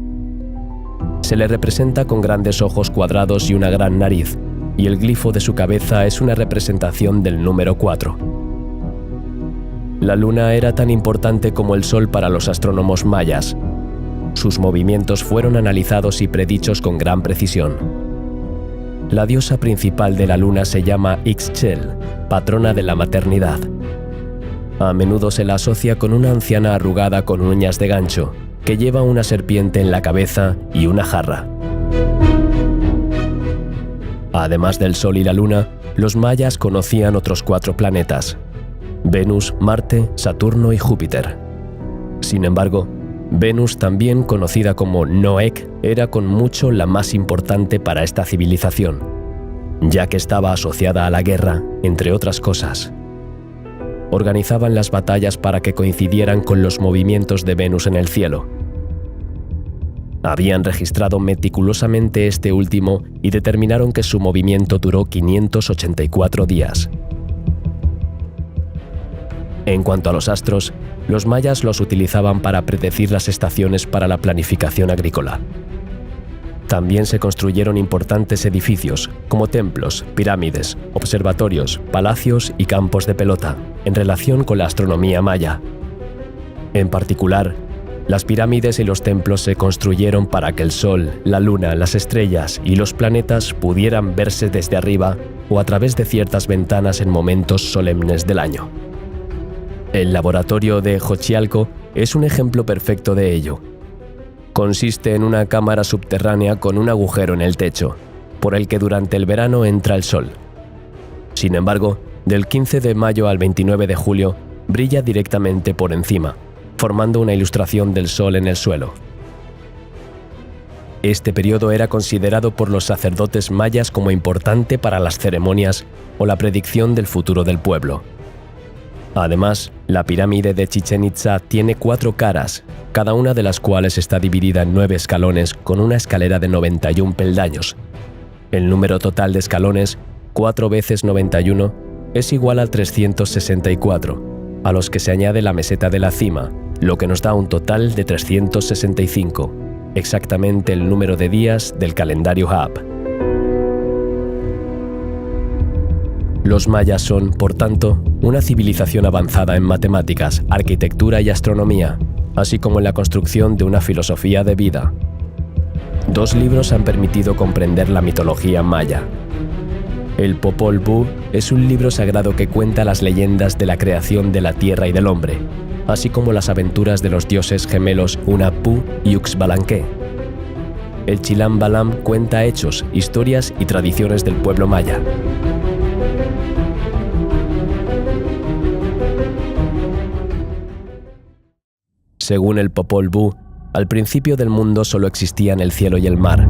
Se le representa con grandes ojos cuadrados y una gran nariz, y el glifo de su cabeza es una representación del número 4. La luna era tan importante como el sol para los astrónomos mayas. Sus movimientos fueron analizados y predichos con gran precisión. La diosa principal de la luna se llama Ixchel, patrona de la maternidad. A menudo se la asocia con una anciana arrugada con uñas de gancho, que lleva una serpiente en la cabeza y una jarra. Además del Sol y la Luna, los mayas conocían otros 4 planetas: Venus, Marte, Saturno y Júpiter. Sin embargo, Venus, también conocida como Noek, era con mucho la más importante para esta civilización, ya que estaba asociada a la guerra, entre otras cosas. Organizaban las batallas para que coincidieran con los movimientos de Venus en el cielo. Habían registrado meticulosamente este último y determinaron que su movimiento duró 584 días. En cuanto a los astros, los mayas los utilizaban para predecir las estaciones para la planificación agrícola. También se construyeron importantes edificios, como templos, pirámides, observatorios, palacios y campos de pelota, en relación con la astronomía maya. En particular, las pirámides y los templos se construyeron para que el Sol, la Luna, las estrellas y los planetas pudieran verse desde arriba o a través de ciertas ventanas en momentos solemnes del año. El laboratorio de Xochialco es un ejemplo perfecto de ello. Consiste en una cámara subterránea con un agujero en el techo, por el que durante el verano entra el sol. Sin embargo, del 15 de mayo al 29 de julio, brilla directamente por encima, formando una ilustración del sol en el suelo. Este periodo era considerado por los sacerdotes mayas como importante para las ceremonias o la predicción del futuro del pueblo. Además, la pirámide de Chichén Itzá tiene 4 caras, cada una de las cuales está dividida en 9 escalones con una escalera de 91 peldaños. El número total de escalones, 4 veces 91, es igual al 364, a los que se añade la meseta de la cima, lo que nos da un total de 365, exactamente el número de días del calendario Hab. Los mayas son, por tanto, una civilización avanzada en matemáticas, arquitectura y astronomía, así como en la construcción de una filosofía de vida. 2 libros han permitido comprender la mitología maya. El Popol Vuh es un libro sagrado que cuenta las leyendas de la creación de la tierra y del hombre, así como las aventuras de los dioses gemelos Hunahpu y Uxbalanque. El Chilam Balam cuenta hechos, historias y tradiciones del pueblo maya. Según el Popol Vuh, al principio del mundo solo existían el cielo y el mar.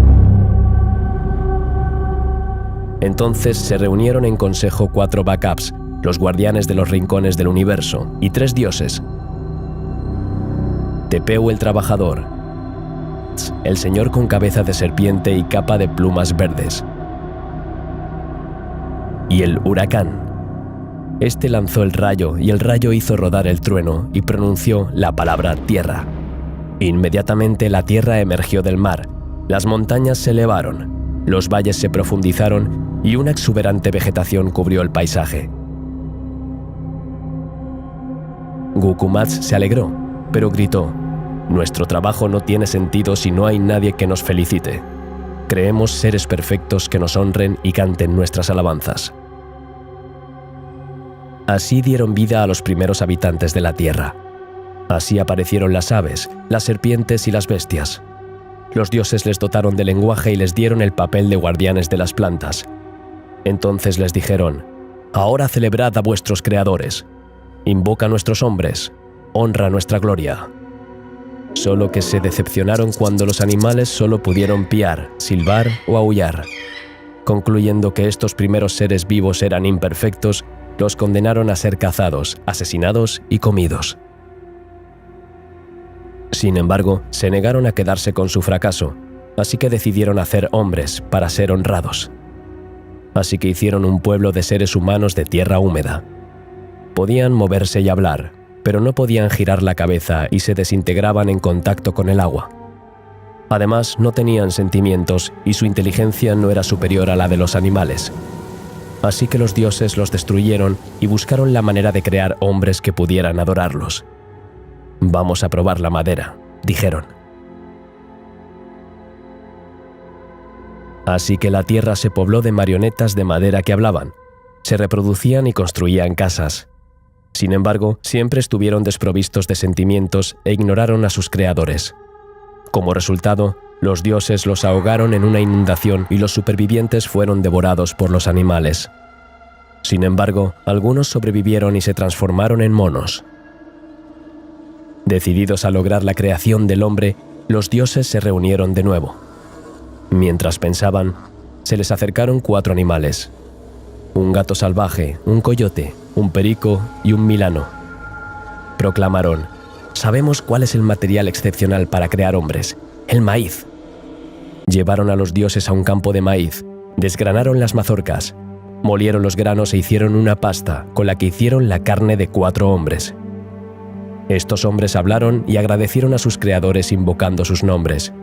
Entonces se reunieron en consejo 4 Bacabs, los guardianes de los rincones del universo, y 3 dioses. Tepeu el trabajador, el señor con cabeza de serpiente y capa de plumas verdes, y el huracán. Este lanzó el rayo y el rayo hizo rodar el trueno y pronunció la palabra tierra. Inmediatamente la tierra emergió del mar, las montañas se elevaron, los valles se profundizaron y una exuberante vegetación cubrió el paisaje. Gucumatz se alegró, pero gritó: «Nuestro trabajo no tiene sentido si no hay nadie que nos felicite. Creemos seres perfectos que nos honren y canten nuestras alabanzas». Así dieron vida a los primeros habitantes de la tierra. Así aparecieron las aves, las serpientes y las bestias. Los dioses les dotaron de lenguaje y les dieron el papel de guardianes de las plantas. Entonces les dijeron: «Ahora celebrad a vuestros creadores. Invoca a nuestros hombres. Honra nuestra gloria». Solo que se decepcionaron cuando los animales solo pudieron piar, silbar o aullar. Concluyendo que estos primeros seres vivos eran imperfectos, los condenaron a ser cazados, asesinados y comidos. Sin embargo, se negaron a quedarse con su fracaso, así que decidieron hacer hombres para ser honrados. Así que hicieron un pueblo de seres humanos de tierra húmeda. Podían moverse y hablar, pero no podían girar la cabeza y se desintegraban en contacto con el agua. Además, no tenían sentimientos y su inteligencia no era superior a la de los animales. Así que los dioses los destruyeron y buscaron la manera de crear hombres que pudieran adorarlos. «Vamos a probar la madera», dijeron. Así que la tierra se pobló de marionetas de madera que hablaban, se reproducían y construían casas. Sin embargo, siempre estuvieron desprovistos de sentimientos e ignoraron a sus creadores. Como resultado, los dioses los ahogaron en una inundación y los supervivientes fueron devorados por los animales. Sin embargo, algunos sobrevivieron y se transformaron en monos. Decididos a lograr la creación del hombre, los dioses se reunieron de nuevo. Mientras pensaban, se les acercaron 4 animales: un gato salvaje, un coyote, un perico y un milano. Proclamaron: «Sabemos cuál es el material excepcional para crear hombres: el maíz». Llevaron a los dioses a un campo de maíz, desgranaron las mazorcas, molieron los granos e hicieron una pasta con la que hicieron la carne de 4 hombres. Estos hombres hablaron y agradecieron a sus creadores invocando sus nombres.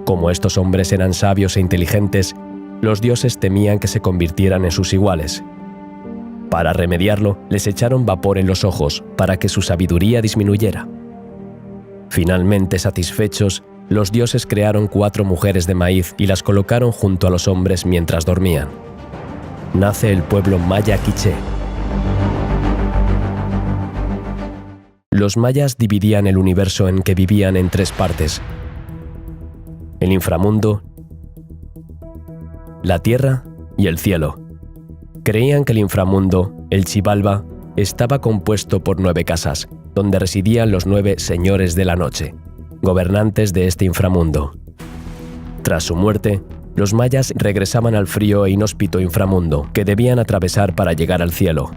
Como estos hombres eran sabios e inteligentes, los dioses temían que se convirtieran en sus iguales. Para remediarlo, les echaron vapor en los ojos para que su sabiduría disminuyera. Finalmente satisfechos, los dioses crearon 4 mujeres de maíz y las colocaron junto a los hombres mientras dormían. Nace el pueblo maya quiché. Los mayas dividían el universo en que vivían en 3 partes: el inframundo, la tierra y el cielo. Creían que el inframundo, el Xibalba, estaba compuesto por 9 casas, donde residían los 9 señores de la noche, gobernantes de este inframundo. Tras su muerte, los mayas regresaban al frío e inhóspito inframundo que debían atravesar para llegar al cielo.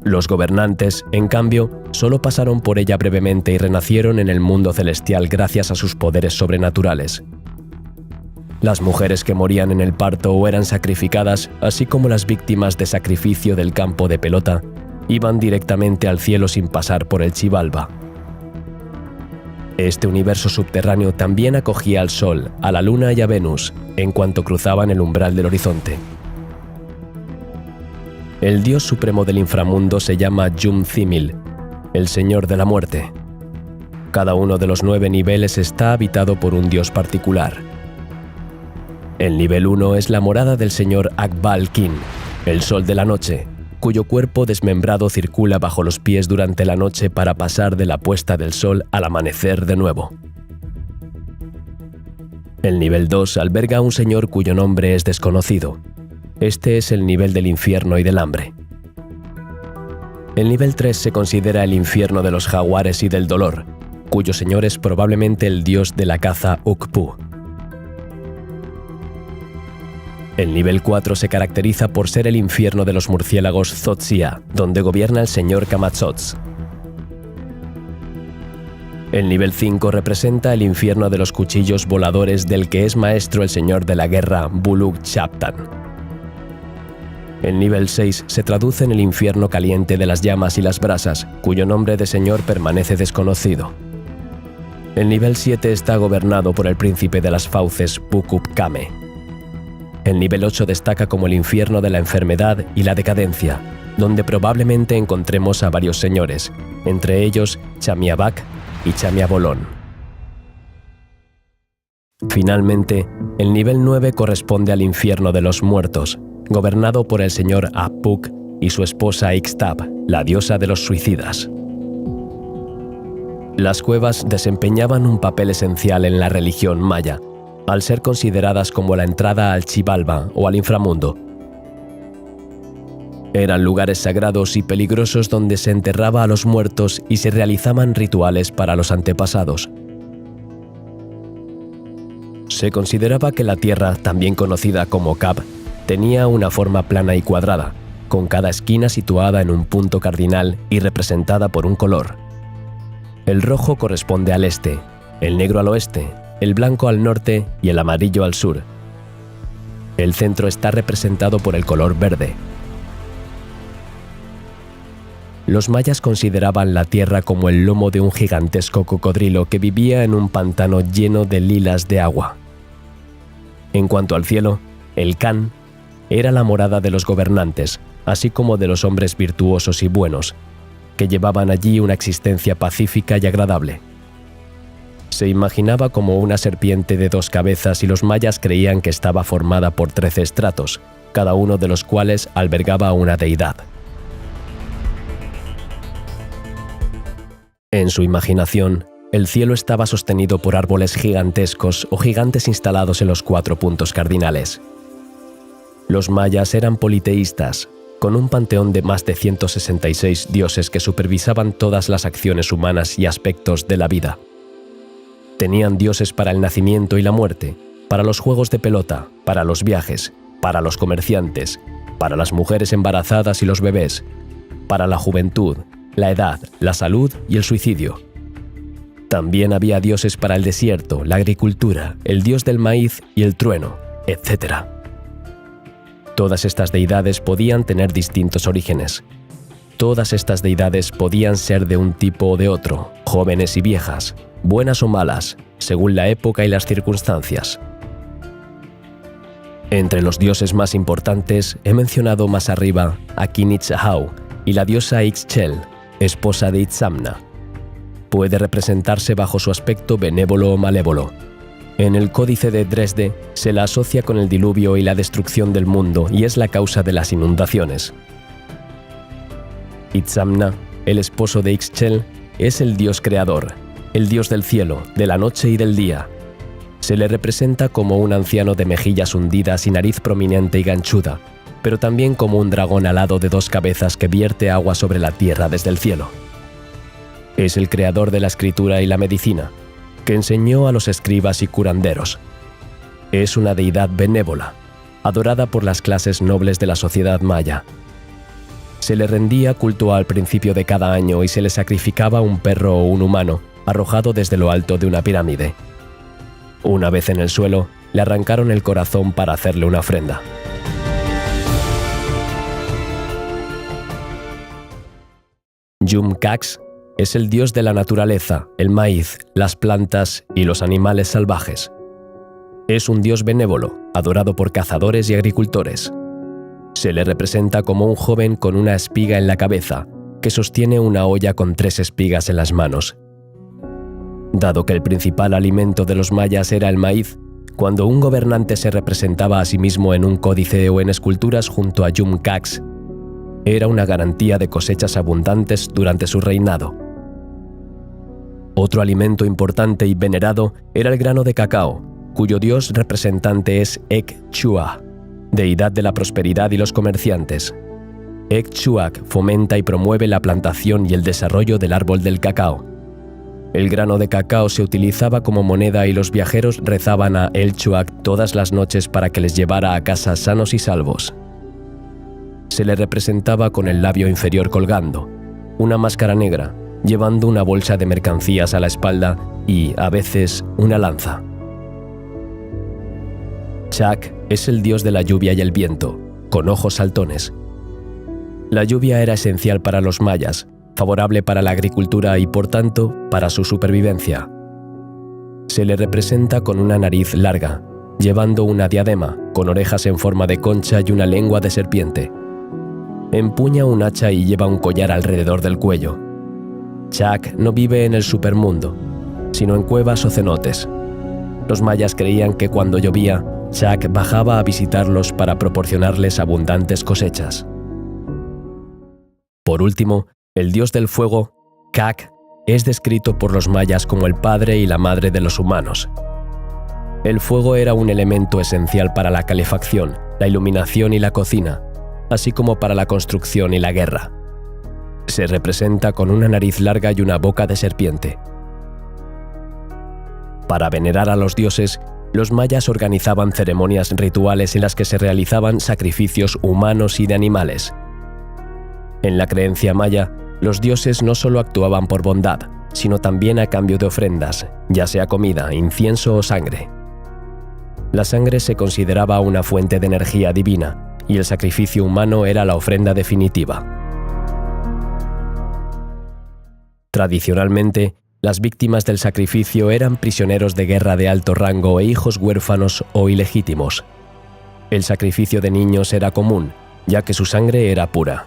Los gobernantes, en cambio, solo pasaron por ella brevemente y renacieron en el mundo celestial gracias a sus poderes sobrenaturales. Las mujeres que morían en el parto o eran sacrificadas, así como las víctimas de sacrificio del campo de pelota, iban directamente al cielo sin pasar por el Xibalba. Este universo subterráneo también acogía al Sol, a la Luna y a Venus, en cuanto cruzaban el umbral del horizonte. El dios supremo del inframundo se llama Yum-Thimil, el señor de la muerte. Cada uno de los 9 niveles está habitado por un dios particular. El nivel 1 es la morada del señor Akbal-Kin, el sol de la noche, cuyo cuerpo desmembrado circula bajo los pies durante la noche para pasar de la puesta del sol al amanecer de nuevo. El nivel 2 alberga a un señor cuyo nombre es desconocido. Este es el nivel del infierno y del hambre. El nivel 3 se considera el infierno de los jaguares y del dolor, cuyo señor es probablemente el dios de la caza Ukpu. El nivel 4 se caracteriza por ser el infierno de los murciélagos Tzotzia, donde gobierna el señor Kamatzotz. El nivel 5 representa el infierno de los cuchillos voladores del que es maestro el señor de la guerra Buluk Chaptan. El nivel 6 se traduce en el infierno caliente de las llamas y las brasas, cuyo nombre de señor permanece desconocido. El nivel 7 está gobernado por el príncipe de las fauces Pukup Kame. El nivel 8 destaca como el infierno de la enfermedad y la decadencia, donde probablemente encontremos a varios señores, entre ellos Chamiabak y Chamiabolón. Finalmente, el nivel 9 corresponde al infierno de los muertos, gobernado por el señor Apuk y su esposa Ixtab, la diosa de los suicidas. Las cuevas desempeñaban un papel esencial en la religión maya, al ser consideradas como la entrada al Xibalba o al inframundo. Eran lugares sagrados y peligrosos donde se enterraba a los muertos y se realizaban rituales para los antepasados. Se consideraba que la tierra, también conocida como Kab, tenía una forma plana y cuadrada, con cada esquina situada en un punto cardinal y representada por un color. El rojo corresponde al este, el negro al oeste, el blanco al norte y el amarillo al sur. El centro está representado por el color verde. Los mayas consideraban la tierra como el lomo de un gigantesco cocodrilo que vivía en un pantano lleno de lilas de agua. En cuanto al cielo, el Kan era la morada de los gobernantes, así como de los hombres virtuosos y buenos, que llevaban allí una existencia pacífica y agradable. Se imaginaba como una serpiente de 2 cabezas y los mayas creían que estaba formada por 13 estratos, cada uno de los cuales albergaba una deidad. En su imaginación, el cielo estaba sostenido por árboles gigantescos o gigantes instalados en los 4 puntos cardinales. Los mayas eran politeístas, con un panteón de más de 166 dioses que supervisaban todas las acciones humanas y aspectos de la vida. Tenían dioses para el nacimiento y la muerte, para los juegos de pelota, para los viajes, para los comerciantes, para las mujeres embarazadas y los bebés, para la juventud, la edad, la salud y el suicidio. También había dioses para el desierto, la agricultura, el dios del maíz y el trueno, etc. Todas estas deidades podían tener distintos orígenes. Todas estas deidades podían ser de un tipo o de otro, jóvenes y viejas, buenas o malas, según la época y las circunstancias. Entre los dioses más importantes he mencionado más arriba a Kinitzahau y la diosa Ixchel, esposa de Itzamna. Puede representarse bajo su aspecto benévolo o malévolo. En el Códice de Dresde se la asocia con el diluvio y la destrucción del mundo y es la causa de las inundaciones. Itzamna, el esposo de Ixchel, es el dios creador, el dios del cielo, de la noche y del día. Se le representa como un anciano de mejillas hundidas y nariz prominente y ganchuda, pero también como un dragón alado de 2 cabezas que vierte agua sobre la tierra desde el cielo. Es el creador de la escritura y la medicina, que enseñó a los escribas y curanderos. Es una deidad benévola, adorada por las clases nobles de la sociedad maya. Se le rendía culto al principio de cada año y se le sacrificaba un perro o un humano arrojado desde lo alto de una pirámide. Una vez en el suelo, le arrancaron el corazón para hacerle una ofrenda. Yum-Cax es el dios de la naturaleza, el maíz, las plantas y los animales salvajes. Es un dios benévolo, adorado por cazadores y agricultores. Se le representa como un joven con una espiga en la cabeza, que sostiene una olla con 3 espigas en las manos. Dado que el principal alimento de los mayas era el maíz, cuando un gobernante se representaba a sí mismo en un códice o en esculturas junto a Yum-Cax, era una garantía de cosechas abundantes durante su reinado. Otro alimento importante y venerado era el grano de cacao, cuyo dios representante es Ek-Chua, deidad de la prosperidad y los comerciantes. Ek-Chuac fomenta y promueve la plantación y el desarrollo del árbol del cacao. El grano de cacao se utilizaba como moneda y los viajeros rezaban a El-Chuac todas las noches para que les llevara a casa sanos y salvos. Se le representaba con el labio inferior colgando, una máscara negra, llevando una bolsa de mercancías a la espalda y, a veces, una lanza. Chac es el dios de la lluvia y el viento, con ojos saltones. La lluvia era esencial para los mayas, favorable para la agricultura y, por tanto, para su supervivencia. Se le representa con una nariz larga, llevando una diadema, con orejas en forma de concha y una lengua de serpiente. Empuña un hacha y lleva un collar alrededor del cuello. Chac no vive en el supermundo, sino en cuevas o cenotes. Los mayas creían que cuando llovía, Chac bajaba a visitarlos para proporcionarles abundantes cosechas. Por último, el dios del fuego, Cac, es descrito por los mayas como el padre y la madre de los humanos. El fuego era un elemento esencial para la calefacción, la iluminación y la cocina, así como para la construcción y la guerra. Se representa con una nariz larga y una boca de serpiente. Para venerar a los dioses, los mayas organizaban ceremonias rituales en las que se realizaban sacrificios humanos y de animales. En la creencia maya, los dioses no solo actuaban por bondad, sino también a cambio de ofrendas, ya sea comida, incienso o sangre. La sangre se consideraba una fuente de energía divina, y el sacrificio humano era la ofrenda definitiva. Tradicionalmente, las víctimas del sacrificio eran prisioneros de guerra de alto rango e hijos huérfanos o ilegítimos. El sacrificio de niños era común, ya que su sangre era pura.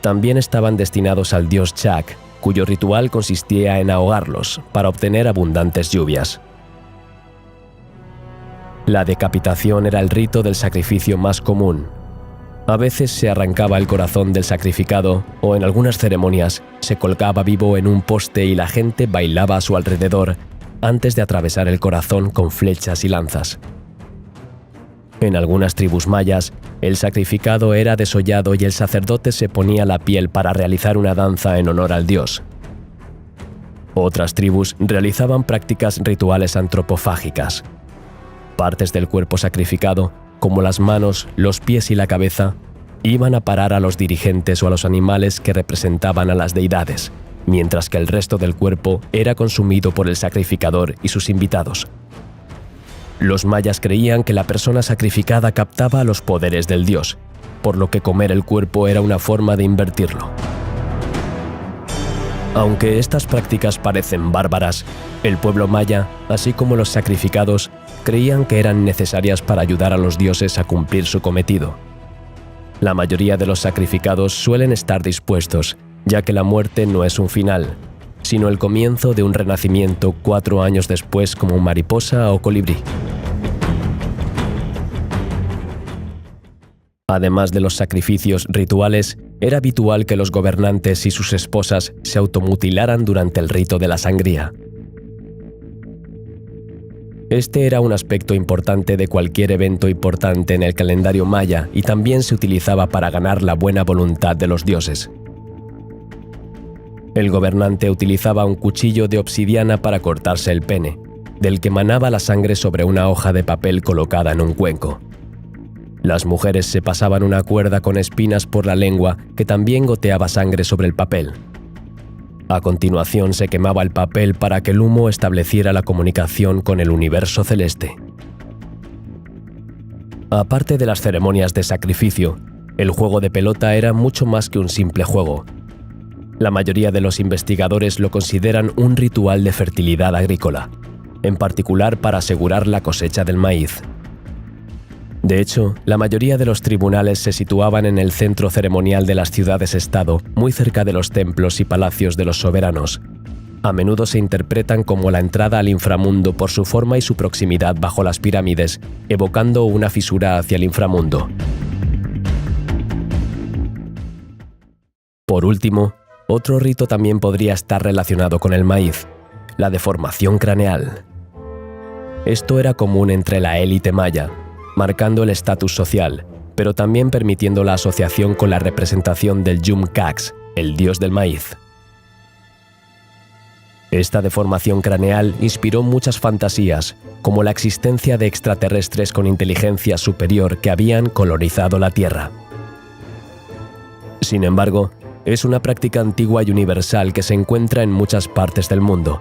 También estaban destinados al dios Chac, cuyo ritual consistía en ahogarlos para obtener abundantes lluvias. La decapitación era el rito del sacrificio más común. A veces se arrancaba el corazón del sacrificado o en algunas ceremonias se colgaba vivo en un poste y la gente bailaba a su alrededor antes de atravesar el corazón con flechas y lanzas. En algunas tribus mayas, el sacrificado era desollado y el sacerdote se ponía la piel para realizar una danza en honor al dios. Otras tribus realizaban prácticas rituales antropofágicas. Partes del cuerpo sacrificado, como las manos, los pies y la cabeza, iban a parar a los dirigentes o a los animales que representaban a las deidades, mientras que el resto del cuerpo era consumido por el sacrificador y sus invitados. Los mayas creían que la persona sacrificada captaba los poderes del dios, por lo que comer el cuerpo era una forma de invertirlo. Aunque estas prácticas parecen bárbaras, el pueblo maya, así como los sacrificados, creían que eran necesarias para ayudar a los dioses a cumplir su cometido. La mayoría de los sacrificados suelen estar dispuestos, ya que la muerte no es un final, sino el comienzo de un renacimiento 4 años después como mariposa o colibrí. Además de los sacrificios rituales, era habitual que los gobernantes y sus esposas se automutilaran durante el rito de la sangría. Este era un aspecto importante de cualquier evento importante en el calendario maya y también se utilizaba para ganar la buena voluntad de los dioses. El gobernante utilizaba un cuchillo de obsidiana para cortarse el pene, del que manaba la sangre sobre una hoja de papel colocada en un cuenco. Las mujeres se pasaban una cuerda con espinas por la lengua que también goteaba sangre sobre el papel. A continuación se quemaba el papel para que el humo estableciera la comunicación con el universo celeste. Aparte de las ceremonias de sacrificio, el juego de pelota era mucho más que un simple juego. La mayoría de los investigadores lo consideran un ritual de fertilidad agrícola, en particular para asegurar la cosecha del maíz. De hecho, la mayoría de los tribunales se situaban en el centro ceremonial de las ciudades-estado, muy cerca de los templos y palacios de los soberanos. A menudo se interpretan como la entrada al inframundo por su forma y su proximidad bajo las pirámides, evocando una fisura hacia el inframundo. Por último, otro rito también podría estar relacionado con el maíz: la deformación craneal. Esto era común entre la élite maya, marcando el estatus social, pero también permitiendo la asociación con la representación del Yum-Cax, el dios del maíz. Esta deformación craneal inspiró muchas fantasías, como la existencia de extraterrestres con inteligencia superior que habían colonizado la Tierra. Sin embargo, es una práctica antigua y universal que se encuentra en muchas partes del mundo,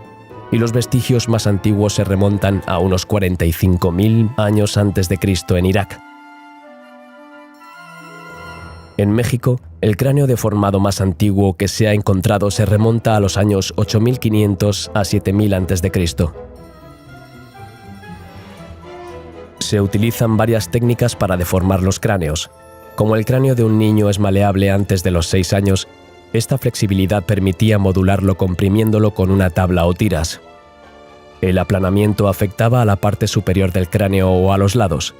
y los vestigios más antiguos se remontan a unos 45.000 años antes de Cristo en Irak. En México, el cráneo deformado más antiguo que se ha encontrado se remonta a los años 8.500 a 7.000 a.C. Se utilizan varias técnicas para deformar los cráneos. Como el cráneo de un niño es maleable antes de los 6 años, esta flexibilidad permitía modularlo comprimiéndolo con una tabla o tiras. El aplanamiento afectaba a la parte superior del cráneo o a los lados.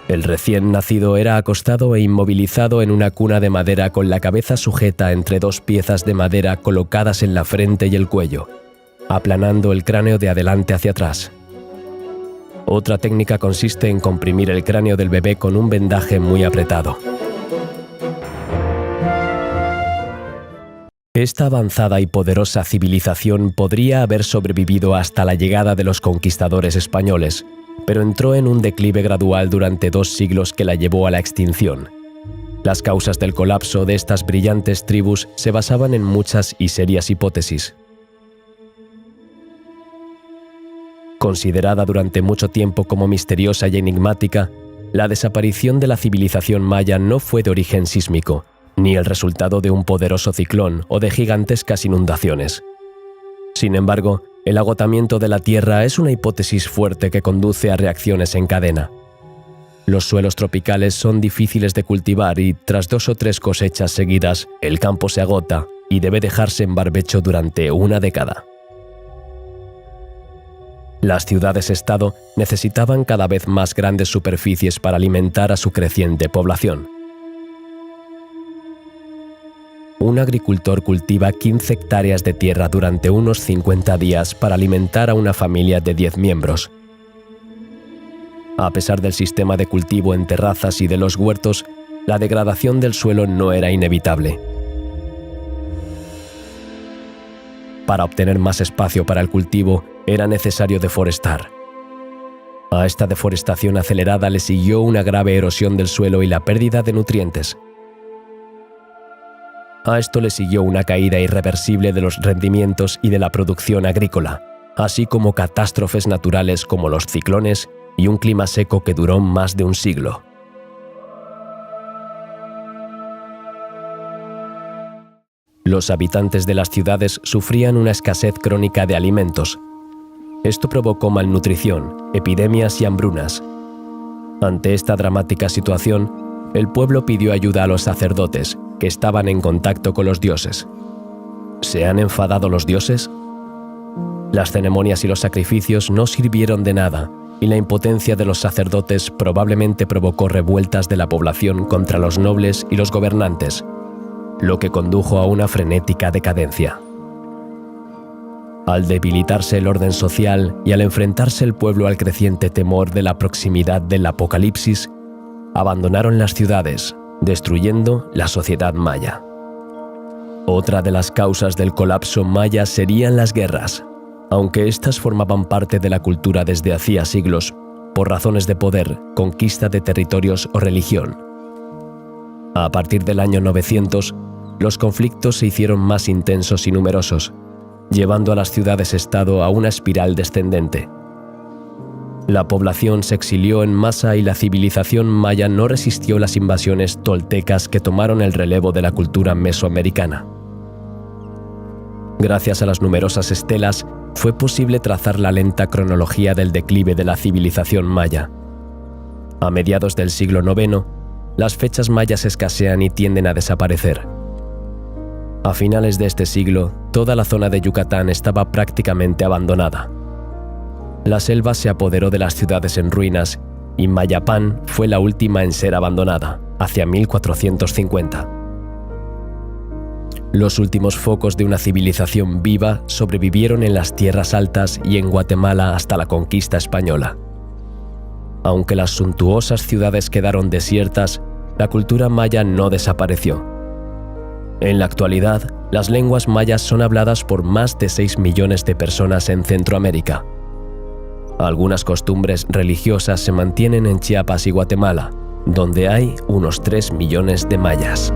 El recién nacido era acostado e inmovilizado en una cuna de madera con la cabeza sujeta entre dos piezas de madera colocadas en la frente y el cuello, aplanando el cráneo de adelante hacia atrás. Otra técnica consiste en comprimir el cráneo del bebé con un vendaje muy apretado. Esta avanzada y poderosa civilización podría haber sobrevivido hasta la llegada de los conquistadores españoles, pero entró en un declive gradual durante 2 siglos que la llevó a la extinción. Las causas del colapso de estas brillantes tribus se basaban en muchas y serias hipótesis. Considerada durante mucho tiempo como misteriosa y enigmática, la desaparición de la civilización maya no fue de origen sísmico, ni el resultado de un poderoso ciclón o de gigantescas inundaciones. Sin embargo, el agotamiento de la Tierra es una hipótesis fuerte que conduce a reacciones en cadena. Los suelos tropicales son difíciles de cultivar y, tras 2 o 3 cosechas seguidas, el campo se agota y debe dejarse en barbecho durante una década. Las ciudades-estado necesitaban cada vez más grandes superficies para alimentar a su creciente población. Un agricultor cultiva 15 hectáreas de tierra durante unos 50 días para alimentar a una familia de 10 miembros. A pesar del sistema de cultivo en terrazas y de los huertos, la degradación del suelo no era inevitable. Para obtener más espacio para el cultivo, era necesario deforestar. A esta deforestación acelerada le siguió una grave erosión del suelo y la pérdida de nutrientes. A esto le siguió una caída irreversible de los rendimientos y de la producción agrícola, así como catástrofes naturales como los ciclones y un clima seco que duró más de un siglo. Los habitantes de las ciudades sufrían una escasez crónica de alimentos. Esto provocó malnutrición, epidemias y hambrunas. Ante esta dramática situación, el pueblo pidió ayuda a los sacerdotes, que estaban en contacto con los dioses. ¿Se han enfadado los dioses? Las ceremonias y los sacrificios no sirvieron de nada, y la impotencia de los sacerdotes probablemente provocó revueltas de la población contra los nobles y los gobernantes, lo que condujo a una frenética decadencia. Al debilitarse el orden social y al enfrentarse el pueblo al creciente temor de la proximidad del apocalipsis, abandonaron las ciudades, destruyendo la sociedad maya. Otra de las causas del colapso maya serían las guerras, aunque éstas formaban parte de la cultura desde hacía siglos, por razones de poder, conquista de territorios o religión. A partir del año 900, los conflictos se hicieron más intensos y numerosos, llevando a las ciudades-estado a una espiral descendente. La población se exilió en masa y la civilización maya no resistió las invasiones toltecas que tomaron el relevo de la cultura mesoamericana. Gracias a las numerosas estelas, fue posible trazar la lenta cronología del declive de la civilización maya. A mediados del siglo IX, las fechas mayas escasean y tienden a desaparecer. A finales de este siglo, toda la zona de Yucatán estaba prácticamente abandonada. La selva se apoderó de las ciudades en ruinas y Mayapán fue la última en ser abandonada, hacia 1450. Los últimos focos de una civilización viva sobrevivieron en las tierras altas y en Guatemala hasta la conquista española. Aunque las suntuosas ciudades quedaron desiertas, la cultura maya no desapareció. En la actualidad, las lenguas mayas son habladas por más de 6 millones de personas en Centroamérica. Algunas costumbres religiosas se mantienen en Chiapas y Guatemala, donde hay unos 3 millones de mayas.